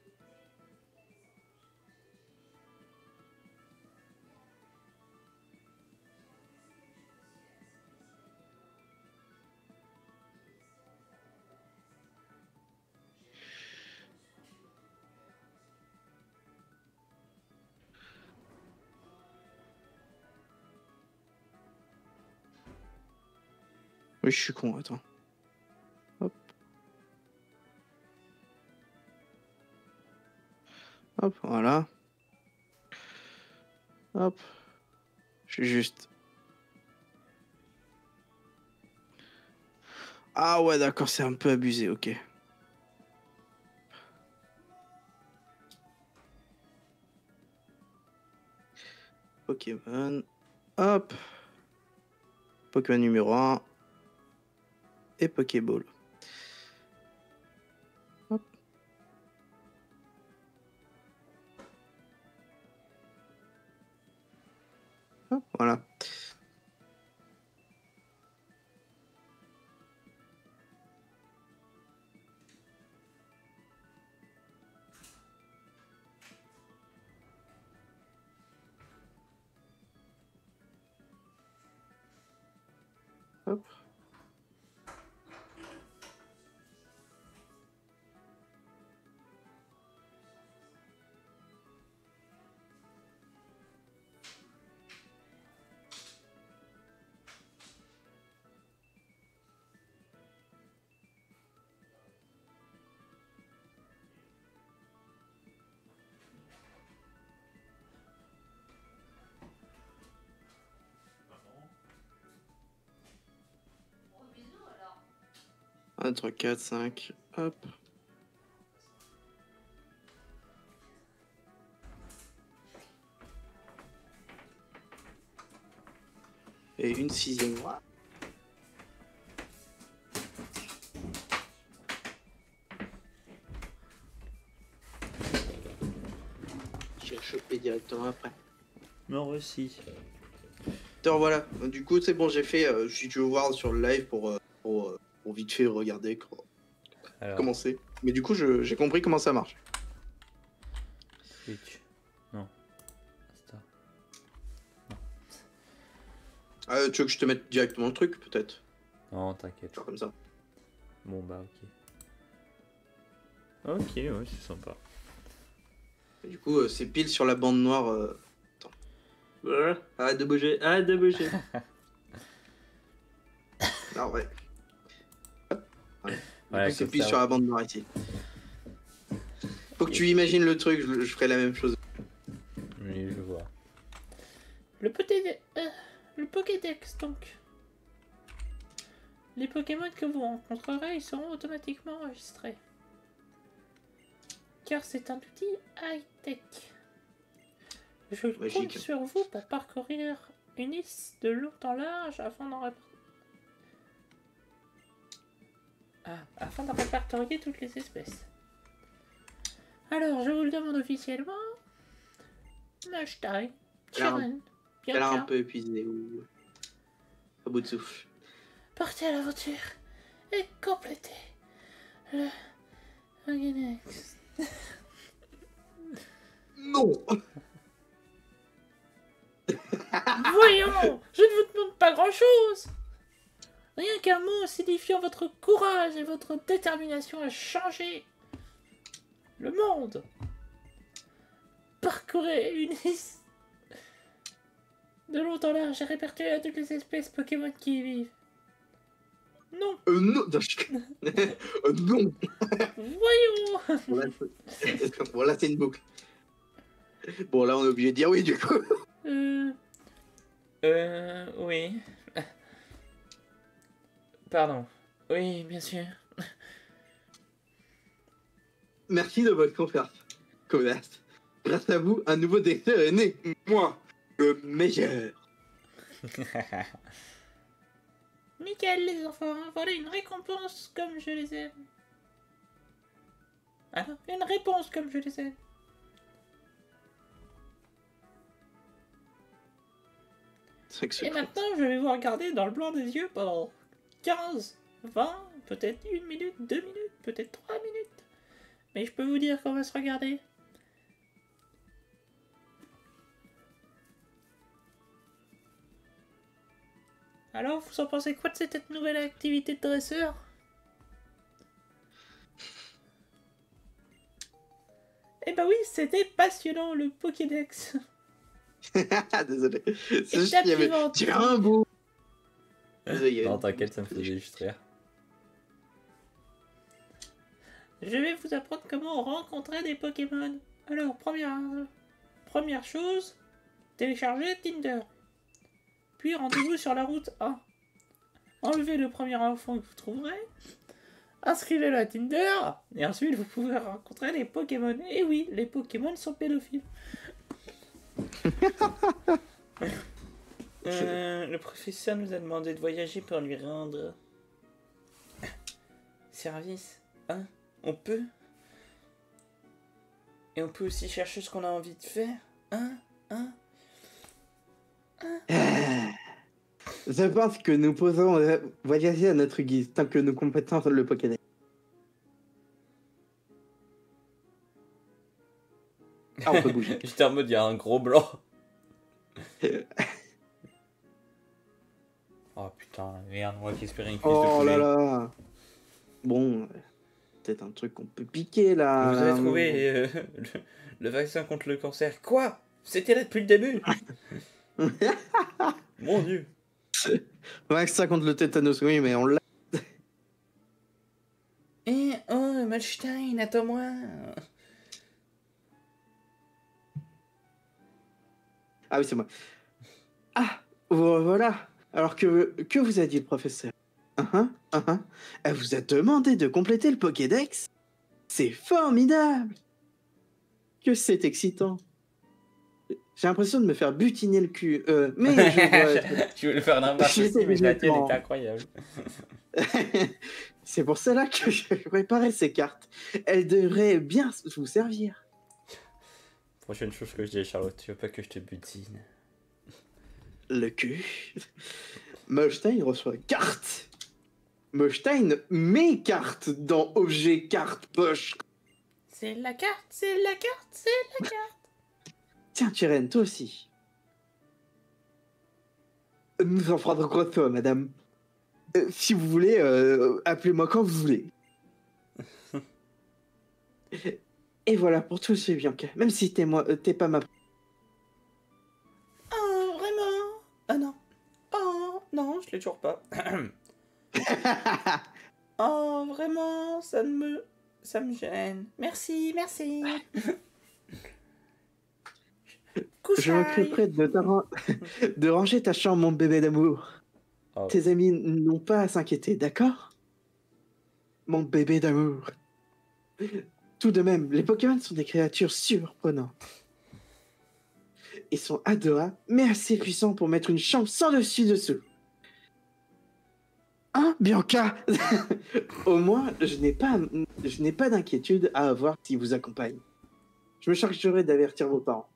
Oui, je suis con, attends. Hop. Hop, voilà. Hop. Je suis juste... Ah ouais, d'accord, c'est un peu abusé, ok. Pokémon. Hop. Pokémon numéro 1. Et Pokéball. Hop. Hop, voilà. Hop. Un, 3, 4, 5. Hop. Et une 6e. J'ai chopé directement après. Non, aussi. Alors voilà, du coup c'est bon, j'ai fait, si tu veux voir sur le live pour vite fait regarder Alors, comment c'est. Mais du coup j'ai compris comment ça marche. Switch. Non. Star. Tu veux que je te mette directement le truc peut-être? Non, t'inquiète. Genre comme ça. Bon, bah, ok. Ok, ouais, c'est sympa. Et du coup c'est pile sur la bande noire. Attends. Arrête de bouger, arrête de bouger. Ah ouais. Hop. Voilà. Voilà, Du coup, c'est comme pile ça, sur la bande noire ici. Faut que tu imagines le truc, je ferai la même chose. Oui, je vois. Le Pokédex, donc. Les Pokémon que vous rencontrerez, ils seront automatiquement enregistrés. Car c'est un outil high-tech. Je compte sur vous pour parcourir une liste de long en large afin de répertorier toutes les espèces. Alors, je vous le demande officiellement. Mashtai, Chiren, Elle a un Bianca, peu épuisé ou à bout de souffle. partez à l'aventure et complétez le Pokédex. Non. Voyons, je ne vous demande pas grand-chose. Rien qu'un mot signifiant votre courage et votre détermination à changer le monde. Parcourez une liste de long en large et répertoriez toutes les espèces Pokémon qui y vivent. Non. Non. Non. Voyons. Voilà, c'est une boucle. Bon, là, on est obligé de dire oui, du coup. Oui. Pardon. Oui, bien sûr. Merci de votre confiance, connasse. Grâce à vous, un nouveau Dexter est né. Moi, le meilleur. Nickel, les enfants. Voilà une récompense comme je les aime. Alors, une réponse comme je les aime. Et maintenant, je vais vous regarder dans le blanc des yeux pendant 15, 20, peut-être 1 minute, 2 minutes, peut-être 3 minutes. Mais je peux vous dire qu'on va se regarder. Alors, vous en pensez quoi de cette nouvelle activité de dresseur? Eh ben oui, c'était passionnant, le Pokédex. Désolé. C'est juste Étape qu'il y avait suivante. tu as un beau. Désolé, il y a Non, une- t'inquiète, ça me faisait juste rire. Je vais vous apprendre comment rencontrer des Pokémon. Alors, première chose, téléchargez Tinder. Puis rendez-vous sur la route 1. Enlevez le premier enfant que vous trouverez. Inscrivez-le à Tinder. Et ensuite, vous pouvez rencontrer des Pokémon. Et oui, les Pokémon sont pédophiles. Le professeur nous a demandé de voyager pour lui rendre service. Hein? On peut? Et on peut aussi chercher ce qu'on a envie de faire? Hein? Je pense que nous pouvons voyager à notre guise tant que nous compétons le Pokédex. Ah, on peut bouger. J'étais en mode, il y a un gros blanc. Oh putain, merde, moi qui espérais une cuisse de Oh poulet. là là. Bon, peut-être un truc qu'on peut piquer là. Vous avez trouvé le vaccin contre le cancer. Quoi? C'était là depuis le début. Mon dieu. Vaccin contre le tétanos, oui, mais on l'a. Et oh, Malstein, attends-moi. Ah oui, c'est moi. Ah, voilà. Alors que vous a dit le professeur? Elle vous a demandé de compléter le Pokédex? C'est formidable. Que c'est excitant. J'ai l'impression de me faire butiner le cul. Mais je dois être... Je voulais faire un impasse aussi, J'étais mais la tienne complètement- était incroyable. C'est pour cela que je préparais ces cartes. Elles devraient bien vous servir. Prochaine chose que je dis à Charlotte, tu veux pas que je te butine? Le cul. Molstein reçoit carte. Molstein met carte dans objet carte poche. C'est la carte, c'est la carte, c'est la carte. Tiens, Tyren, toi aussi. Nous en prendrons quoi de toi, madame? Si vous voulez, appelez-moi quand vous voulez. Et voilà pour tout ce Bianca. Même si t'es pas ma... Oh, vraiment? Ah non. Oh, non, je l'ai toujours pas. Oh, vraiment, ça me gêne. Merci. Je m'occuperai de ranger ta chambre, mon bébé d'amour. Oh. Tes amis n'ont pas à s'inquiéter, d'accord? Mon bébé d'amour. Tout de même, les Pokémon sont des créatures surprenantes. Ils sont adorables, mais assez puissants pour mettre une chambre sans dessus-dessous. Hein, Bianca? Au moins, je n'ai pas d'inquiétude à avoir s'ils vous accompagnent. Je me chargerai d'avertir vos parents.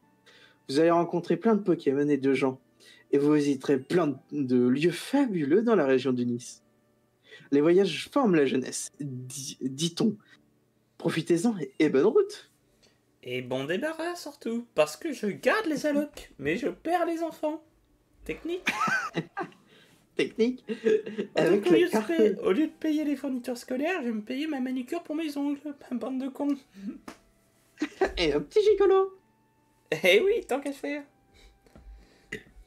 Vous allez rencontrer plein de Pokémon et de gens, et vous visiterez plein de lieux fabuleux dans la région de Nice. Les voyages forment la jeunesse, dit-on. Profitez-en et bonne route. Et bon débarras surtout, parce que je garde les allocs, mais je perds les enfants. Technique. Technique. Donc, Avec la carte... au lieu de payer les fournitures scolaires, je vais me payer ma manucure pour mes ongles. Bande de cons. Et un petit gigolo. Eh oui, tant qu'à faire.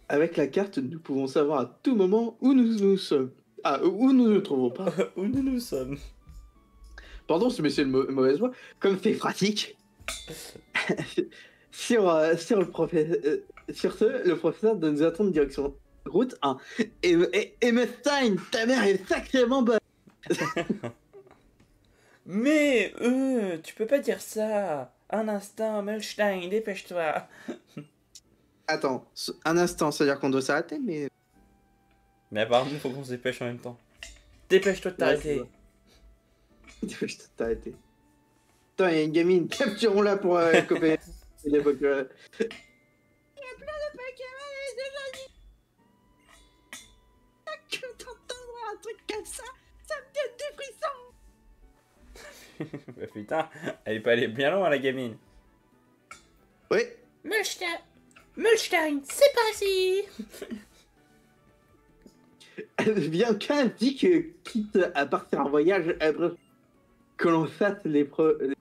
Avec la carte, nous pouvons savoir à tout moment où nous sommes. Ah, où nous ne trouvons pas. Où nous sommes. Pardon, mais c'est une mauvaise voix. Comme c'est pratique. sur le professeur de nous attendre direction route 1. Et Mustang, ta mère est sacrément bonne. Mais, tu peux pas dire ça. Un instant, Melstein, dépêche-toi. Attends, un instant, c'est-à-dire qu'on doit s'arrêter, mais... Mais apparemment, il faut qu'on se dépêche en même temps. Dépêche-toi de t'arrêter. Je vais t'arrêter. Attends, il y a une gamine, capturons-la pour copier les Pokémon. truc comme ça me donne des frissons. Bah putain, elle est pas allée bien loin la gamine. Oui. Mulstein, c'est pas ici. Bianca dit que quitte à partir en voyage, elle préfère que l'on fasse les premiers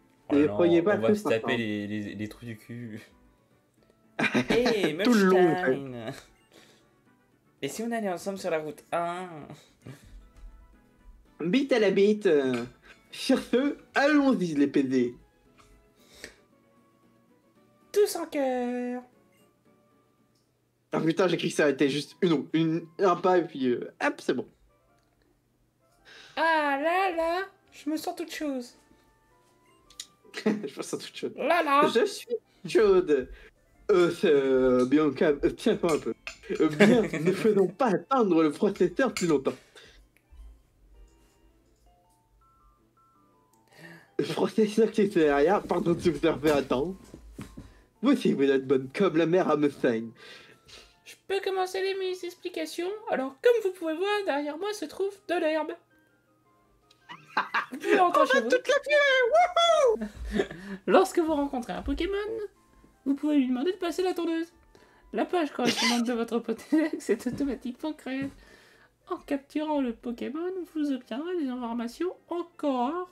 pas. On va se taper les trous du cul. Hé, Tout le long, Mulstein. Et si on allait ensemble sur la route 1? Bite à la bite. Sur ce, allons-y les PD. Tous en cœur. Ah putain, j'ai cru que ça était juste un pas et puis hop, c'est bon. Ah là là, je me sens toute chose. Je pense à toute chose. Là là. Je suis chaude. Bianca, tiens-toi un peu. Bien, ne faisons pas attendre le processeur plus longtemps. Le processeur qui était derrière, pardon de vous faire attendre. Vous aussi, vous êtes bonne comme la mère à Mustang. Je peux commencer mes explications. Alors, comme vous pouvez voir, derrière moi se trouve de l'herbe. Vous pouvez rentrer chez vous. Lorsque vous rencontrez un Pokémon, vous pouvez lui demander de passer la tondeuse. La page correspondante de votre Pokédex est automatiquement créée. En capturant le Pokémon, vous obtiendrez des informations encore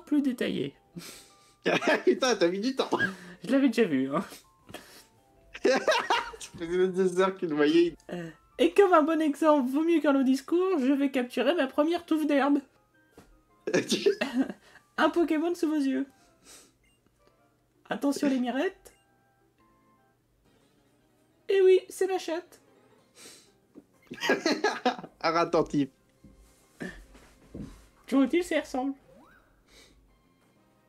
plus détaillées. Putain, t'as mis du temps. Je l'avais déjà vu, hein. Ça faisait 2 heures qu'il voyait. Et comme un bon exemple vaut mieux qu'un long discours, je vais capturer ma première touffe d'herbe. Un Pokémon sous vos yeux. Attention les mirettes. Et oui, c'est ma chatte. Attentif. Toujours est-il, ça y ressemble.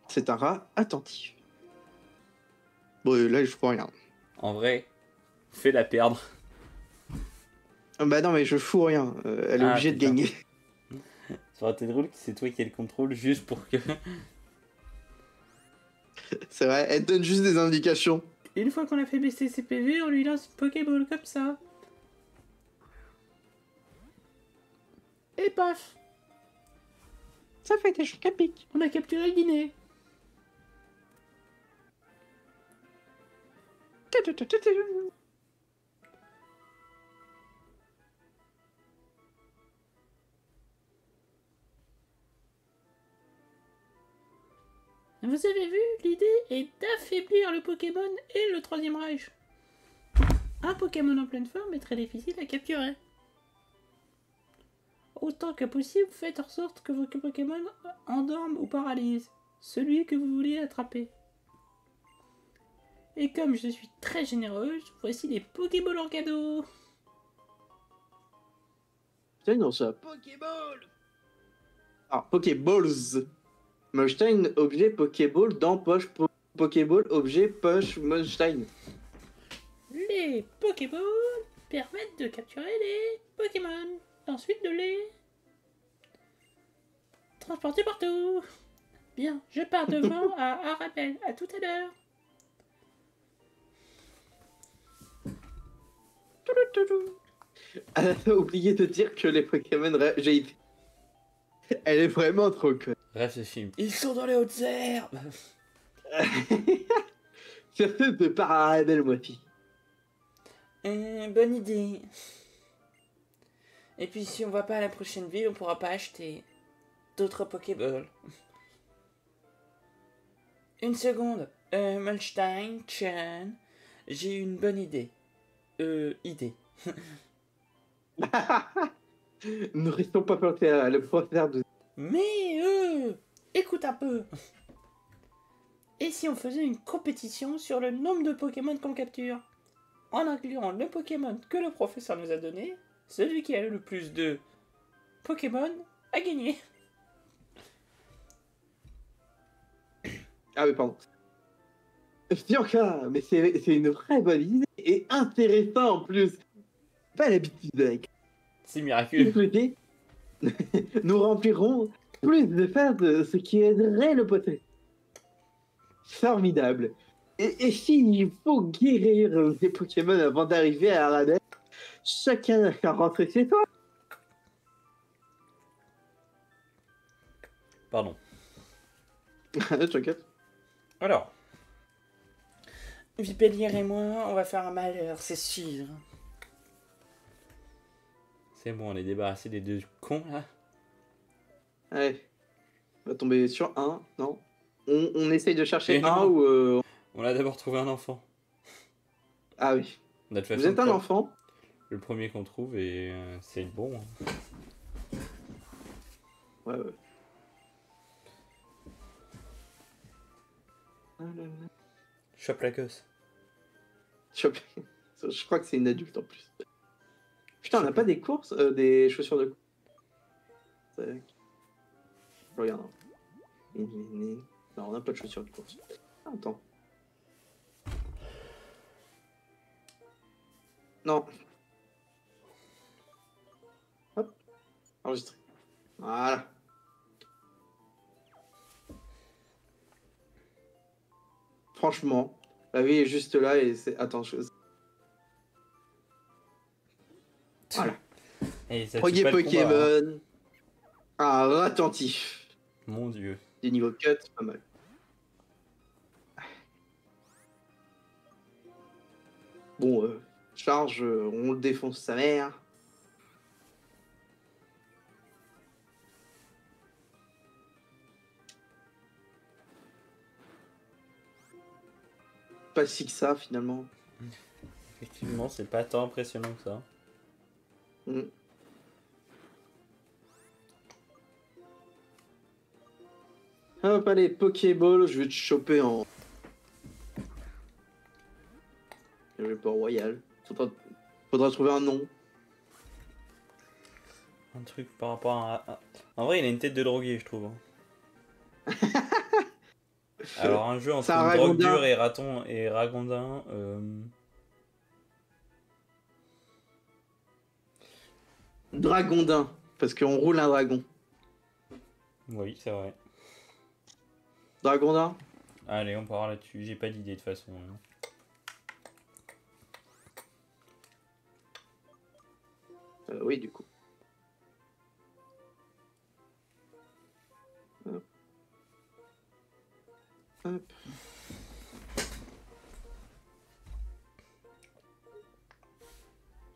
C'est un rat attentif. Bon, là, je vois rien. En vrai, fais-la perdre. Bah non, mais je fous rien. Elle est Ah, obligée de putain. gagner. Ça aurait été drôle que c'est toi qui ai le contrôle juste pour que... C'est vrai, elle donne juste des indications. Une fois qu'on a fait baisser ses PV, on lui lance une Pokéball comme ça. Et paf, Ça fait des chocs à pic. on a capturé le dîner. Vous avez vu, l'idée est d'affaiblir le Pokémon et le Troisième Reich. Un Pokémon en pleine forme est très difficile à capturer. Autant que possible, faites en sorte que vos Pokémon endorment ou paralysent celui que vous voulez attraper. Et comme je suis très généreuse, voici les Pokéballs en cadeau. Putain, non, ça. Pokéball. Alors, Pokéballs. Molstein, objet Pokéball dans poche Pokéball, objet poche Molstein. Les Pokéballs permettent de capturer les Pokémon. Ensuite de les transporter partout. Bien, je pars devant à Arabelle. À tout à l'heure. Elle a oublié de dire que les Pokémon... Elle est vraiment trop conne. Bref, ce film. Ils sont dans les hautes herbes. Surtout de par Arabelle, moi aussi. Bonne idée. Et puis si on va pas à la prochaine ville, on pourra pas acheter d'autres Pokéballs. Une seconde. Mulstein, Chan, j'ai une bonne idée. Idée. Ne restons pas plantés à le processeur de... Mais écoute un peu. Et si on faisait une compétition sur le nombre de Pokémon qu'on capture? En incluant le Pokémon que le professeur nous a donné, celui qui a le plus de Pokémon a gagné. Ah oui, pardon. Bianca, mais c'est une vraie bonne idée et intéressant en plus. Pas l'habitude avec. C'est miraculeux. Souhaité, nous remplirons plus de phases, ce qui aiderait le poté. Formidable. Et s'il faut guérir les Pokémon avant d'arriver à Arabelle, chacun a rentré chez toi. Pardon. T'inquiète. Alors, Vipellier et moi, on va faire un malheur, c'est sûr. c'est bon, on est débarrassé des deux cons là. Allez. On va tomber sur un, non? On essaye de chercher Et un non. ou... On a d'abord trouvé un enfant. Ah oui. De toute Vous façon, êtes un enfant? le premier qu'on trouve et c'est le bon. Hein. Ouais, ouais. Chope la gosse. Je crois que c'est une adulte en plus. Putain, on n'a pas des courses, des chaussures de course. Tac. Je regarde. Non, on n'a pas de chaussures de course. Ah, attends. Non. Hop. Enregistré. Voilà. Franchement, la vie est juste là et c'est... Attends, Voilà. Et ça tue Premier pas le combat, hein. Pokémon. Un attentif. Mon dieu. Des niveaux 4, pas mal. Bon, charge, on le défonce sa mère. Pas si que ça, finalement. Effectivement, c'est pas tant impressionnant que ça. Mm. Hop, allez, Pokéball, je vais te choper en... Je vais pas en royal. Faudra trouver un nom. Un truc par rapport à... En vrai, il a une tête de drogué, je trouve. Alors, un jeu entre C'est un une drogue ragondin. dure et raton et ragondin. Dragondin, parce qu'on roule un dragon. Oui, c'est vrai. Dragondin? Allez, on part là-dessus. J'ai pas d'idée de toute façon. Hein. Oui, du coup. Hop. Hop.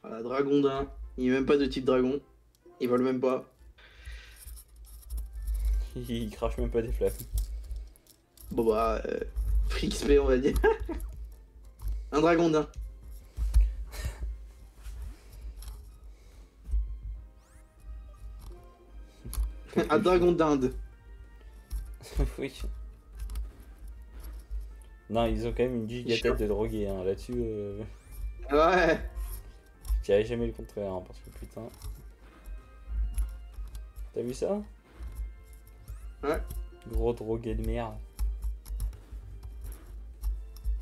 Voilà, Dragondin. Il n'y a même pas de type dragon. Ils volent même pas. Il crache même pas des flammes. Bon bah, free XP on va dire. Un Dragondin. Un dragon d'Inde. Oui. Non, ils ont quand même une giga tête de drogué hein. Là-dessus. Ouais. Je dirais jamais le contraire hein, parce que putain. T'as vu ça? Ouais. Gros drogué de merde.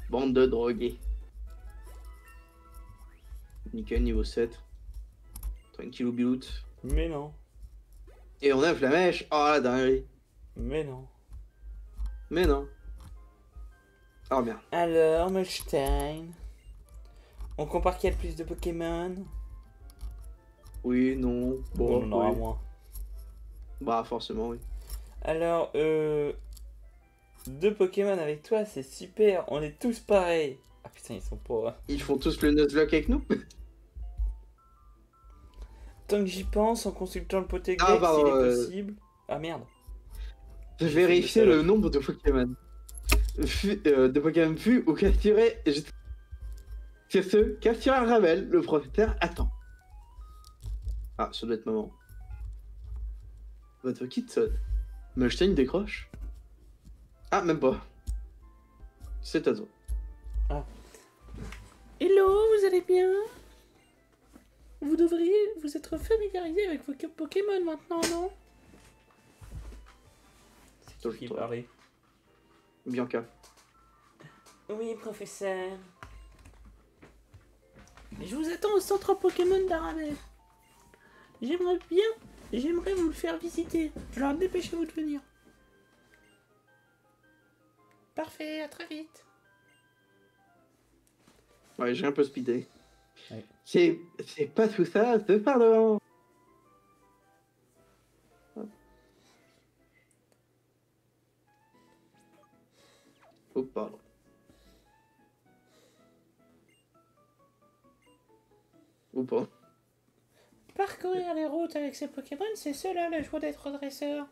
Bande de drogués. Nickel, niveau 7. Tranquillou bilout. Mais non. Et on a Flamèche. Oh la dinguerie. Mais non. Mais non. Oh merde. Alors, Molstein, on compare qui a le plus de Pokémon? Oui, non. Bon, on en aura oui. moins. Bah forcément oui. Alors, deux Pokémon avec toi, c'est super, on est tous pareils. Ah putain, ils sont pas. Ils font tous le Nuzlocke avec nous. Tant que j'y pense, en consultant le Pokédex, Ah, pardon, s'il est possible. Ah merde. Je vérifier le nombre de Pokémon. De Pokémon vus ou capturés. C'est ce capturé à Ravel, le professeur attend. Ah, ça doit être maman. Votre kit sonne. Molstein décroche. Ah, même pas. C'est à toi. Hello, vous allez bien? Vous devriez vous être familiarisé avec vos Pokémon maintenant, non? C'est qui parlait. Bianca. Oui, professeur. Je vous attends au centre Pokémon d'Arabelle. J'aimerais vous le faire visiter. Alors dépêchez-vous de venir. Parfait, à très vite. Ouais, j'ai un peu speedé. Ouais. C'est pas tout ça, c'est pardon. Oh, pardon. Oh, pardon. Parcourir les routes avec ces Pokémon, c'est cela la joie d'être dresseur.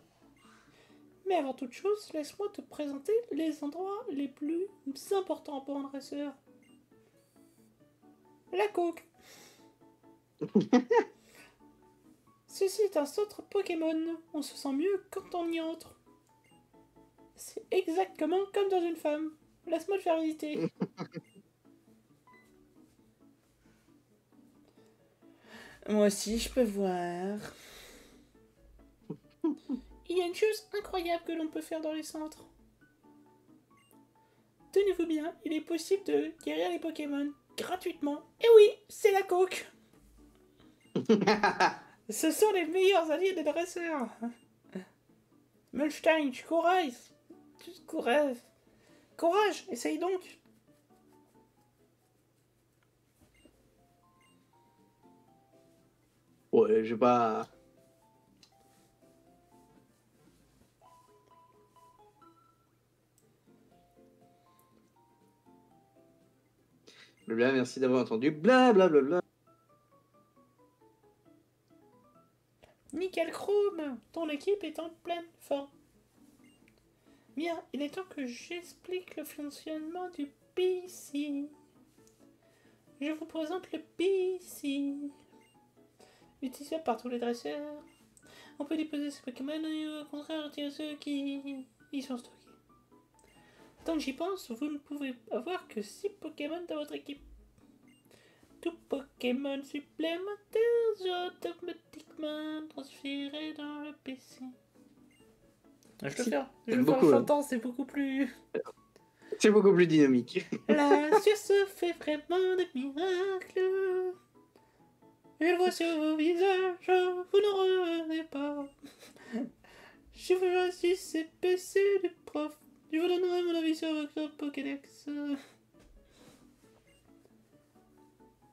Mais avant toute chose, laisse-moi te présenter les endroits les plus importants pour un dresseur. La coque. Ceci est un centre Pokémon. On se sent mieux quand on y entre. C'est exactement comme dans une femme. Laisse-moi te faire visiter. Moi aussi, je peux voir. Il y a une chose incroyable que l'on peut faire dans les centres. Tenez-vous bien, il est possible de guérir les Pokémon gratuitement. Et oui, c'est la coque. Ce sont les meilleurs alliés des dresseurs. Mulstein, courage, essaye donc. Ouais, j'ai pas. Blabla, merci d'avoir entendu. Blablabla. Nickel Chrome, ton équipe est en pleine forme. Bien, il est temps que j'explique le fonctionnement du PC. Je vous présente le PC. Utilisable par tous les dresseurs. On peut déposer ces Pokémon et au contraire retirer ceux qui y sont stockés. Tant que j'y pense, vous ne pouvez avoir que 6 Pokémon dans votre équipe. Tout Pokémon supplémentaire sera automatiquement transféré dans le PC. Je peux faire. Je vais faire le chantant, c'est beaucoup plus. C'est beaucoup plus dynamique. La science fait vraiment des miracles. Je le vois sur vos visages, vous ne revenez pas. Si vous choisissez PC du prof, je vous donnerai mon avis sur votre Pokédex.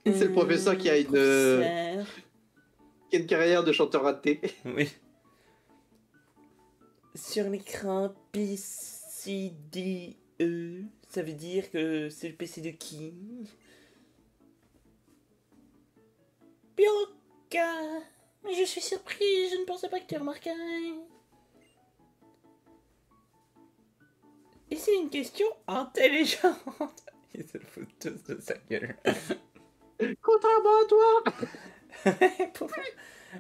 C'est le professeur qui a une carrière de chanteur raté. Oui. Sur l'écran PCDE, ça veut dire que c'est le PC de qui? Bianca, mais je suis surprise, je ne pensais pas que tu remarquerais. Et c'est une question intelligente. Il se fout tous de sa gueule. Contrairement à toi.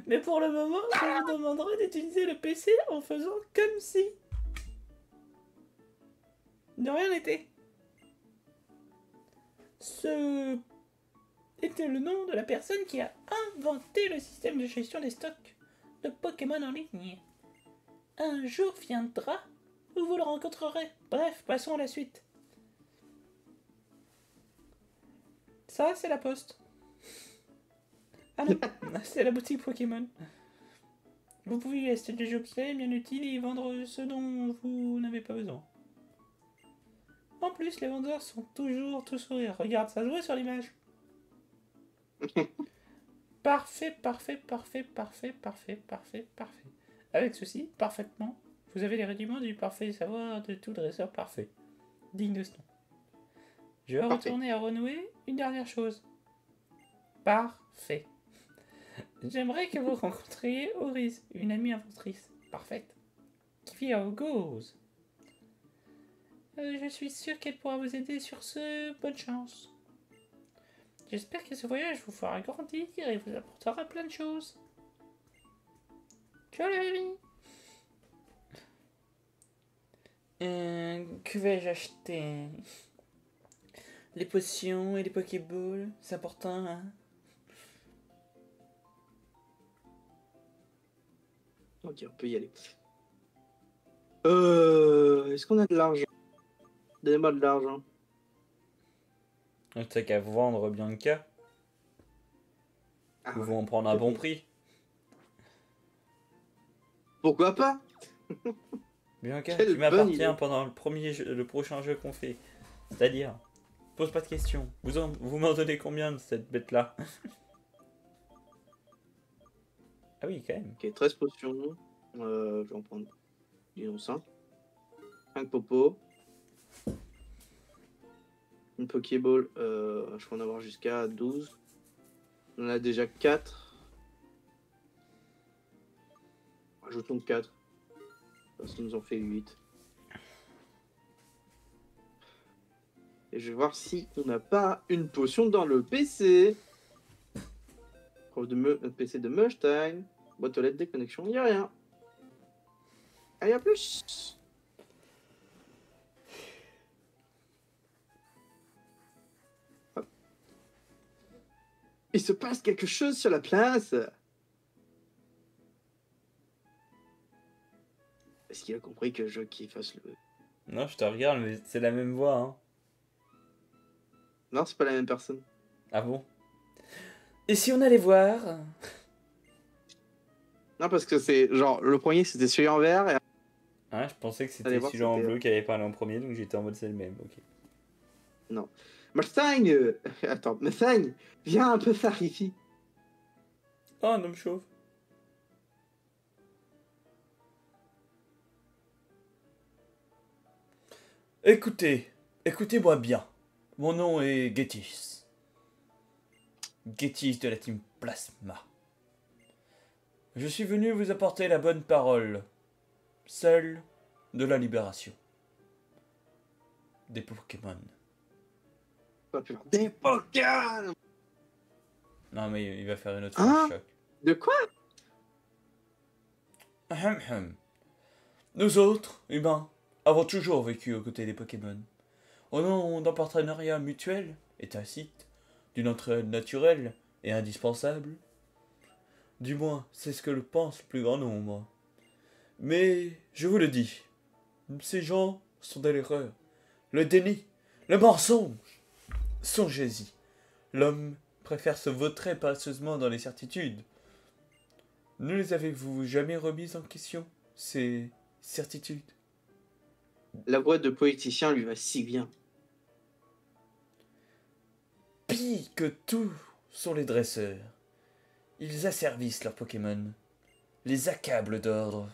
Mais pour le moment, je vous demanderai d'utiliser le PC en faisant comme si de rien n'était. Ce était le nom de la personne qui a inventé le système de gestion des stocks de Pokémon en ligne. Un jour viendra où vous le rencontrerez. Bref, passons à la suite. Ça, c'est la poste. Ah non, c'est la boutique Pokémon. Vous pouvez y acheter des objets bien utiles et vendre ce dont vous n'avez pas besoin. En plus, les vendeurs sont toujours tout sourire. Regarde, ça se voit sur l'image. Parfait. Avec ceci, parfaitement, vous avez les rudiments du parfait savoir de tout dresseur parfait. Digne de ce nom. Je vais retourner à renouer une dernière chose. Parfait. J'aimerais que vous rencontriez Oris, une amie inventrice parfaite, qui vit à Ogose. Je suis sûr qu'elle pourra vous aider sur ce. Bonne chance. J'espère que ce voyage vous fera grandir et vous apportera plein de choses. Ciao les amis. Que vais-je acheter? Les potions et les Pokéballs, c'est important, hein? Ok, on peut y aller. Est-ce qu'on a de l'argent? Donnez-moi de l'argent. T'as qu'à vendre Bianca. Ah, Ils vont en prendre un bon prix. pourquoi pas? Bianca, Quelle tu bonne m'appartiens idée. pendant le prochain jeu qu'on fait. C'est-à-dire, Pose pas de questions. Vous m'en donnez combien de cette bête-là? Ah oui, quand même. Ok, 13 potions. Je vais en prendre, disons 5. 5 popos. Une Pokéball, je peux en avoir jusqu'à 12. On en a déjà 4. Ajoutons 4. Ça nous en fait 8. Et je vais voir si on n'a pas une potion dans le PC. PC de Mushstein. Boîte aux lettres, déconnexion, il n'y a rien. Allez, à plus. Hop. Il se passe quelque chose sur la place. Est-ce qu'il a compris que je qui fasse le... Non, je te regarde, mais c'est la même voix, hein. Non, c'est pas la même personne. Ah bon? Et si on allait voir? Non, parce que c'est genre, le premier c'était celui en vert et... Ah, je pensais que Allez c'était voir, celui en c'était- bleu qui avait parlé en premier, donc j'étais en mode c'est le même, ok. Mustang Attends, Mustang, viens un peu faire ici. Oh, un homme chauve. Écoutez-moi bien. Mon nom est Getis. Getis de la team Plasma. Je suis venu vous apporter la bonne parole, celle de la libération des Pokémon. Pas plus. Des Pokémon. Non, mais il va faire une autre Hein? choc. De quoi? Ahem, ahem. Nous autres, humains, avons toujours vécu aux côtés des Pokémon. Au nom d'un partenariat mutuel et tacite, d'une entraide naturelle et indispensable. Du moins, c'est ce que le pense le plus grand nombre. Mais, je vous le dis, ces gens sont dans l'erreur, le déni, le mensonge. Songez-y, l'homme préfère se vautrer passeusement dans les certitudes. Ne les avez-vous jamais remises en question, ces certitudes? La voix de poéticien lui va si bien. Pis que tout sont les dresseurs. Ils asservissent leurs Pokémon, les accablent d'ordre.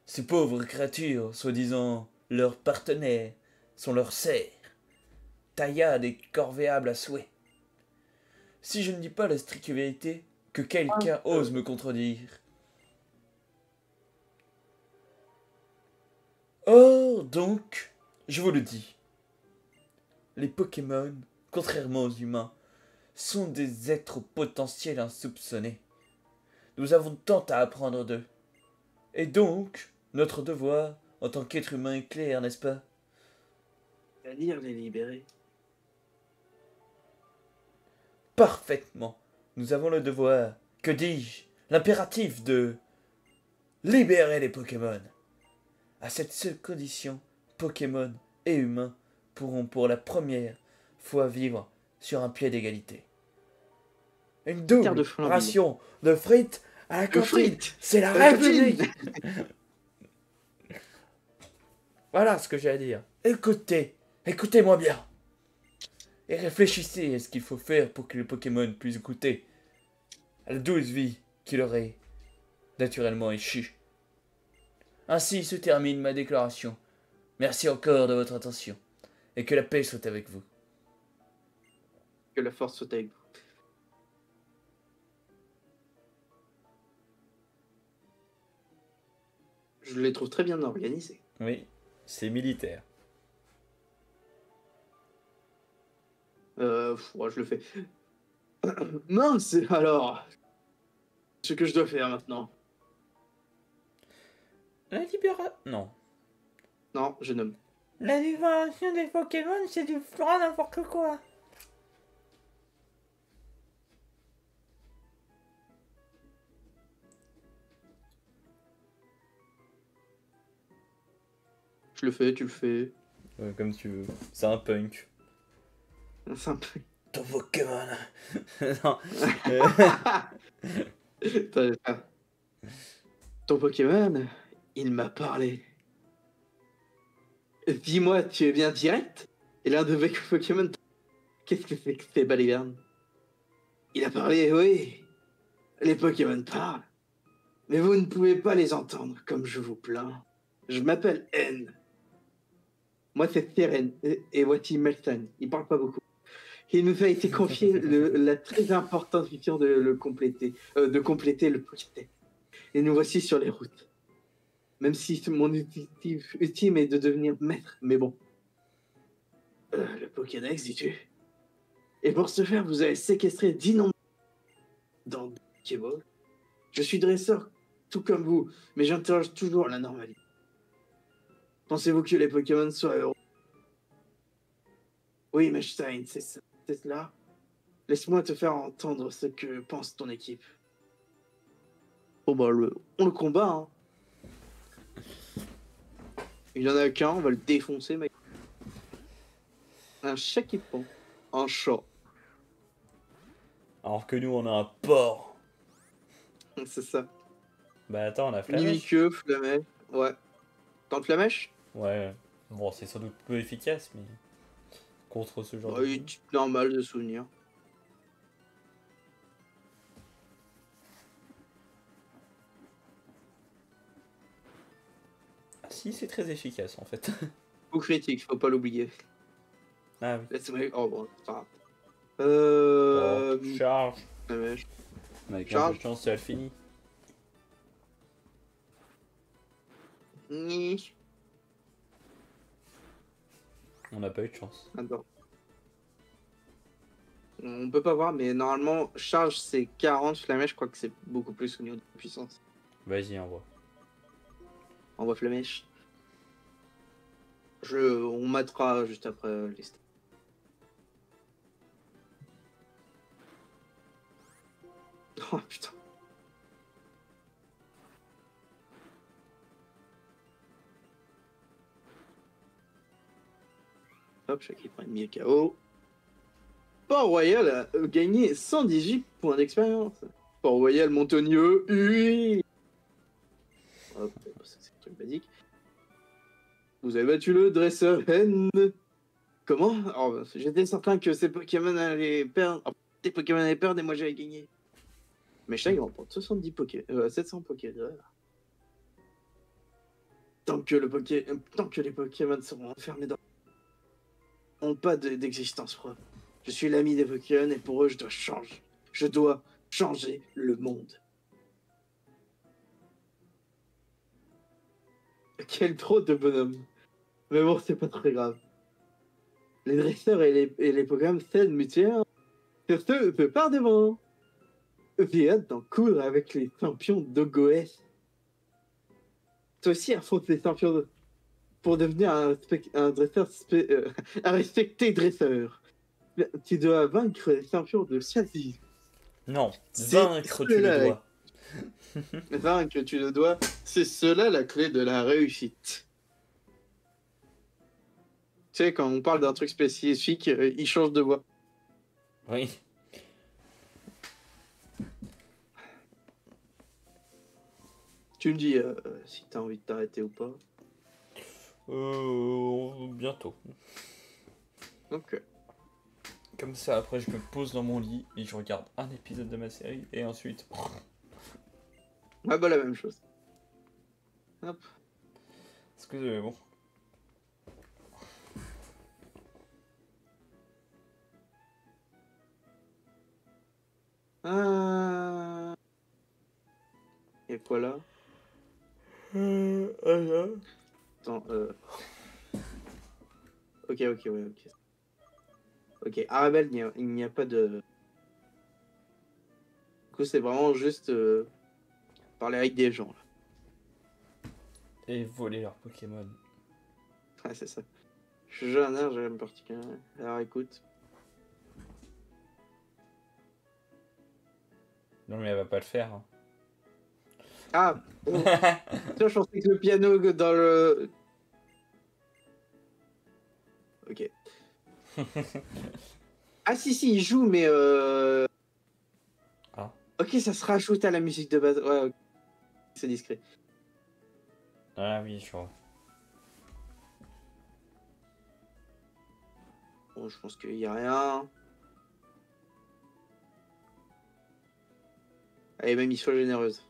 Ces pauvres créatures, soi-disant leurs partenaires, sont leurs serfs, taillades et corvéables à souhait. Si je ne dis pas la stricte vérité, que quelqu'un ose me contredire. Or, donc, je vous le dis, les Pokémon, contrairement aux humains, sont des êtres potentiels insoupçonnés. Nous avons tant à apprendre d'eux. Et donc, notre devoir, en tant qu'être humain, est clair, n'est-ce pas? C'est-à-dire les libérer. Parfaitement. Nous avons le devoir, que dis-je, l'impératif de libérer les Pokémon. À cette seule condition, Pokémon et humains pourront pour la première fois vivre sur un pied d'égalité. Une Terre double de Flambille. ration de frites à la De cantine. frites. C'est la À la République. cantine. Voilà ce que j'ai à dire. Écoutez-moi bien. Et réfléchissez à ce qu'il faut faire pour que les Pokémon puissent goûter à la douce vie qui leur est naturellement échue. Ainsi se termine ma déclaration. Merci encore de votre attention. Et que la paix soit avec vous. Que la force soit avec vous. Je les trouve très bien organisés. Oui, c'est militaire. Ouais, je le fais. Mince, alors. Ce que je dois faire maintenant. La libération. Non. Non, je nomme. La libération des Pokémon, c'est du grand n'importe quoi. Je le fais, tu le fais. Comme tu veux. C'est un punk. C'est un peu... Ton Pokémon. Non. Ton Pokémon, il m'a parlé. Dis-moi, tu es bien direct? Et l'un de mes Pokémon Qu'est-ce que c'est que ces balivernes? Il a parlé, oui. Les Pokémon parlent. Mais vous ne pouvez pas les entendre, comme je vous plains. Je m'appelle N. Moi, c'est Seren. Et voici Melton. Il parle pas beaucoup. Il nous a été confié la très importante mission de le compléter, de compléter le Pokédex. Et nous voici sur les routes. Même si mon objectif ultime est de devenir maître, mais bon. Le Pokédex, dis-tu? Et pour ce faire, vous avez séquestré d'innombrables dans Pokéball. Je suis dresseur, tout comme vous, mais j'interroge toujours la normalité. Pensez-vous que les Pokémon soient heureux? Oui, mais Stein, c'est cela. Laisse-moi te faire entendre ce que pense ton équipe. Bon bah, on le combat, hein. Il y en a qu'un, on va le défoncer, mec. Un chat qui pend. Un chat. Alors que nous, on a un porc. C'est ça. Bah attends, on a Flamèche. Mimiqueux, Flamèche. Ouais. Tente Flamèche? Ouais. Bon, c'est sans doute peu efficace, mais... Contre ce genre Oui, normal de souvenir. Ah, si, c'est très efficace, en fait. Coup critique, faut pas l'oublier. Ah oui. Laisse-moi... Oh bon, ça va. Bon, charge. Flamèche. Avec un Charge. peu de chance, elle finit. Ni. On n'a pas eu de chance. Attends. On peut pas voir, mais normalement, charge c'est 40, Flamèche, je crois que c'est beaucoup plus au niveau de puissance. Vas-y, envoie. Envoie Flamèche. On matera juste après les stats. Oh putain. Hop, chaque prend une mise KO. Port-Royal a gagné 118 points d'expérience. Port-Royal Montonieux, oui. Hop, c'est un truc basique. Vous avez battu le dresseur N. Comment? Oh, j'étais certain que ces Pokémon allaient perdre. Oh, tes Pokémon allaient perdre et moi j'avais gagné. Mais chaque il remporte 700 Pokémon. Tant que les Pokémon seront enfermés dans... n'ont pas d'existence propre. Je suis l'ami des Pokémon et pour eux, je dois changer. Je dois changer le monde. Quel trop de bonhomme. Mais bon, c'est pas très grave. Les dresseurs et les Pokémon s'aident mutuellement. Sur ce, je pars devant. J'ai hâte d'en coudre avec les champions d'Ogoès. Toi aussi affronte les champions pour devenir un dresseur un respecté dresseur. Tu dois vaincre les champions de Chasis. Non, C'est vaincre, tu le dois. Vaincre, tu le dois. C'est cela la clé de la réussite. Tu sais, quand on parle d'un truc spécifique, il change de voix. Oui. Tu me dis si t'as envie de t'arrêter ou pas. Bientôt. Ok. Comme ça, après, je me pose dans mon lit et je regarde un épisode de ma série et ensuite... Ouais, bah la même chose. Hop. Parce que, bon... Et quoi là? Attends, Ok, ouais, ok. Ok, Arabelle, il n'y a pas de... Du coup, c'est vraiment juste parler avec des gens, là. Et voler leurs Pokémon. Ouais, c'est ça. Je suis un air, j'aime particulièrement. Alors, écoute. Non, mais elle va pas le faire. Hein. Ah oh. Tiens, je pensais que le piano dans le... Ok. Ah si, il joue, mais Ah. Ok, ça se rajoute à la musique de base. Ouais, ok. C'est discret. Ah oui, je vois. Bon, je pense qu'il n'y a rien. Elle est même histoire généreuse.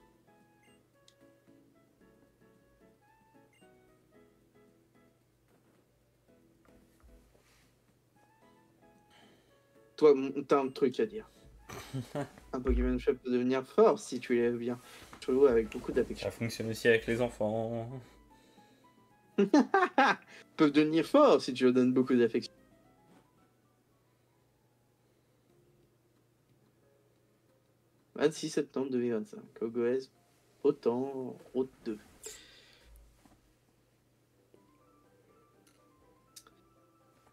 Toi, t'as un truc à dire. Un Pokémon Shop peut devenir fort si tu l'élèves bien. Tu joues avec beaucoup d'affection. Ça fonctionne aussi avec les enfants. Peuvent devenir forts si tu leur donnes beaucoup d'affection. « 26 septembre 2025. Ogoès, autant, route 2.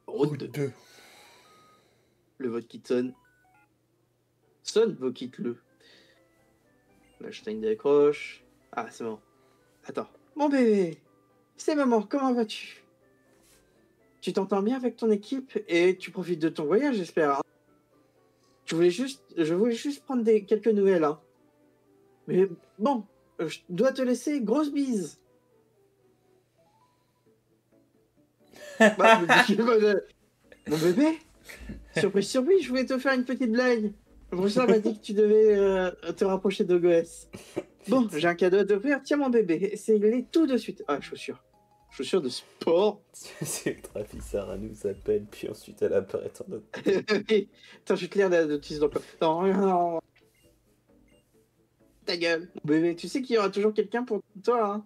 Route 2. Le vote qui sonne. Sonne, vos quitte-le. L'Einstein décroche. Ah, c'est bon. Attends. Mon bébé, c'est maman, comment vas-tu? Tu t'entends bien avec ton équipe et tu profites de ton voyage, j'espère. Hein. Je voulais juste prendre quelques nouvelles. Hein. Mais bon, je dois te laisser. Grosse bise. Mon bébé, surprise, surprise, je voulais te faire une petite blague. Le professeur m'a dit que tu devais te rapprocher de Goès. Bon, j'ai un cadeau à t'offrir. Tiens, mon bébé, essaye-les tout de suite. Ah, chaussures. Chaussures de sport. C'est ultra bizarre, elle nous appelle, puis ensuite elle apparaît en notre... Attends, je vais te lire la notice d'emploi. Non. Ta gueule. Mon bébé, tu sais qu'il y aura toujours quelqu'un pour toi. Hein.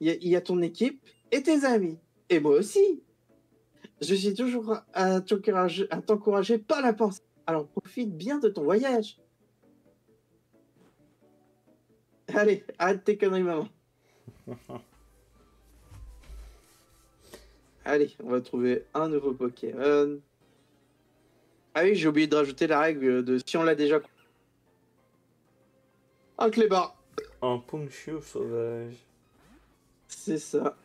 Il y a ton équipe et tes amis. Et moi aussi. Je suis toujours à t'encourager par la pensée. Alors profite bien de ton voyage. Allez, arrête tes conneries, maman. Allez, on va trouver un nouveau Pokémon. Ah oui, j'ai oublié de rajouter la règle de si on l'a déjà. Un clébard. Un poncho sauvage. C'est ça.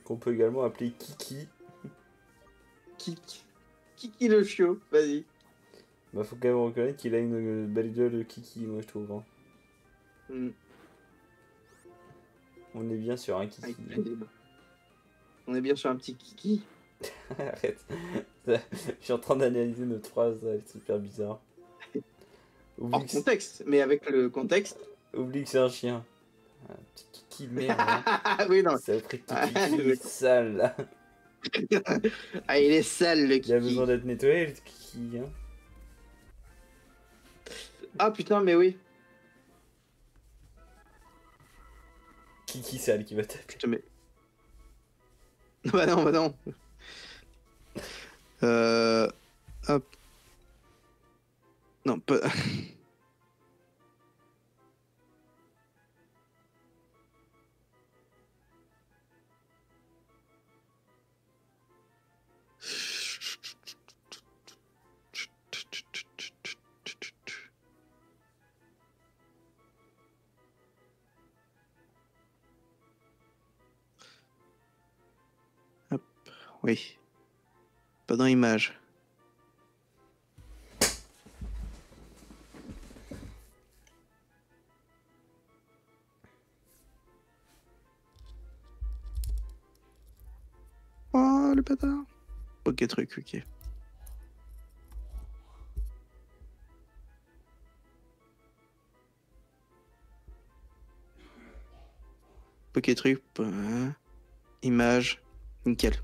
Qu'on peut également appeler Kiki. Kiki le chiot, vas-y. Bah faut quand même reconnaître qu'il a une belle gueule de Kiki, moi je trouve. Hein. On est bien sur un Kiki. On est bien sur un petit Kiki. Arrête. Je suis en train d'analyser notre phrase, elle est super bizarre. Hors contexte, mais avec le contexte. Oublie que c'est un chien. Un petit Kiki de merde. Hein. Oui, non. Ça a pris de Kiki sale là. Ah, il est sale le Kiki. Il a besoin d'être nettoyé le Kiki. Hein. Ah putain, mais oui. Kiki sale qui va taper. Je te mets. Bah non. Hop. Non, pas. Hop. Oui. Pas dans l'image. Oh, le bâtard. Ok, truc, ok. Ok, truc. Image. Nickel.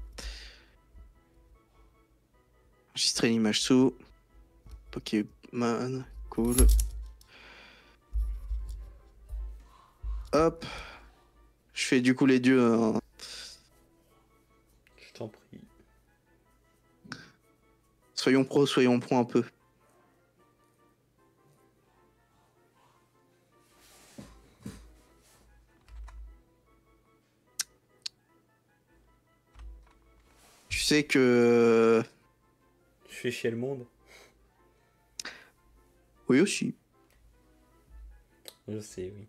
Enregistrer l'image sous. Pokémon. Cool. Hop. Je fais du coup les deux. Je t'en prie. Soyons pro un peu. Tu sais que... Je fais chier le monde. Oui aussi. Je sais, oui.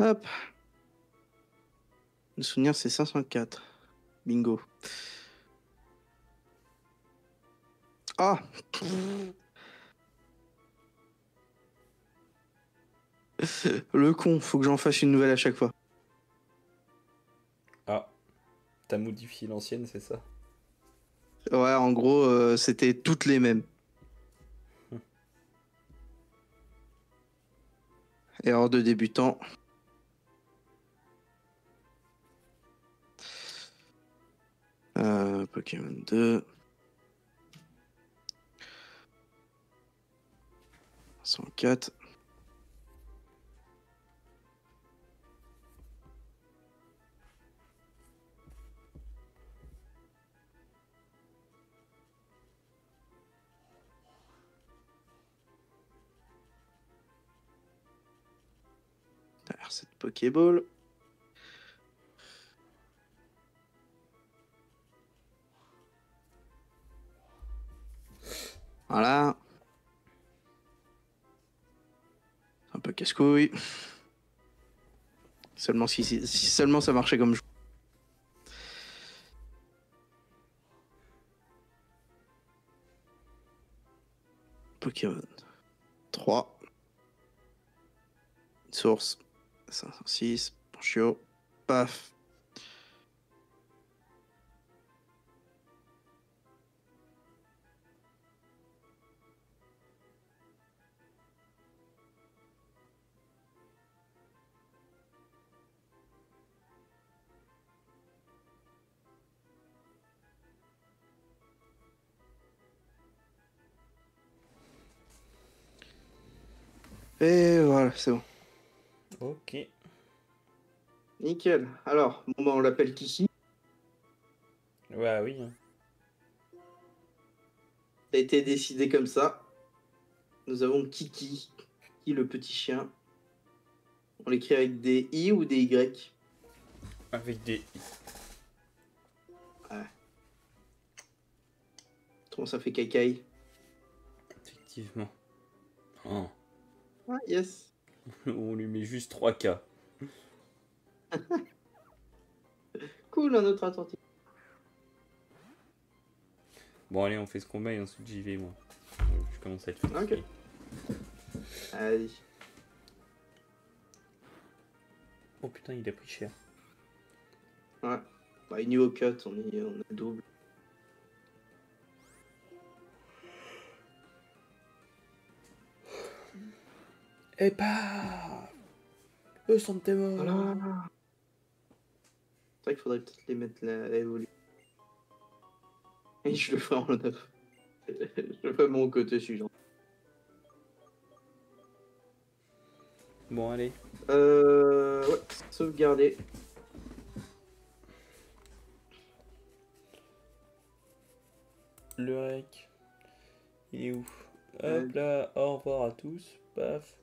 Hop. Le souvenir, c'est 504. Bingo. Ah. Le con, faut que j'en fasse une nouvelle à chaque fois. Ah, t'as modifié l'ancienne, c'est ça? Ouais, en gros, c'était toutes les mêmes. Erreur de débutant. Pokémon 2. 104. Cette Pokéball. Voilà. C'est un peu casse-couille. Seulement si seulement ça marchait comme je. Pokémon 3. Source 506. Ponchio. Paf. Et voilà, c'est bon. Ok. Nickel. Alors, bon, bah, on l'appelle Kiki. Ouais, oui. Hein. Ça a été décidé comme ça. Nous avons Kiki. Kiki, le petit chien. On l'écrit avec des I ou des Y? Avec des... Ouais. Comment ça fait cacaille? Effectivement. Oh. Ah, yes. On lui met juste 3K. Cool, un autre attentif. Bon, allez, on fait ce combat et ensuite j'y vais, moi. Je commence à être fatigué. Ok. Allez. Oh putain, il a pris cher. Ouais. Bah, niveau cut, on est double. Et bah eux sont tes mots. Voilà. C'est vrai qu'il faudrait peut-être les mettre là, à évoluer. Et je le ferai en 9. Je ferai mon côté suivant. Bon, allez. Ouais, sauvegarder. Le rec. Il est où? Hop là, au revoir à tous. Paf.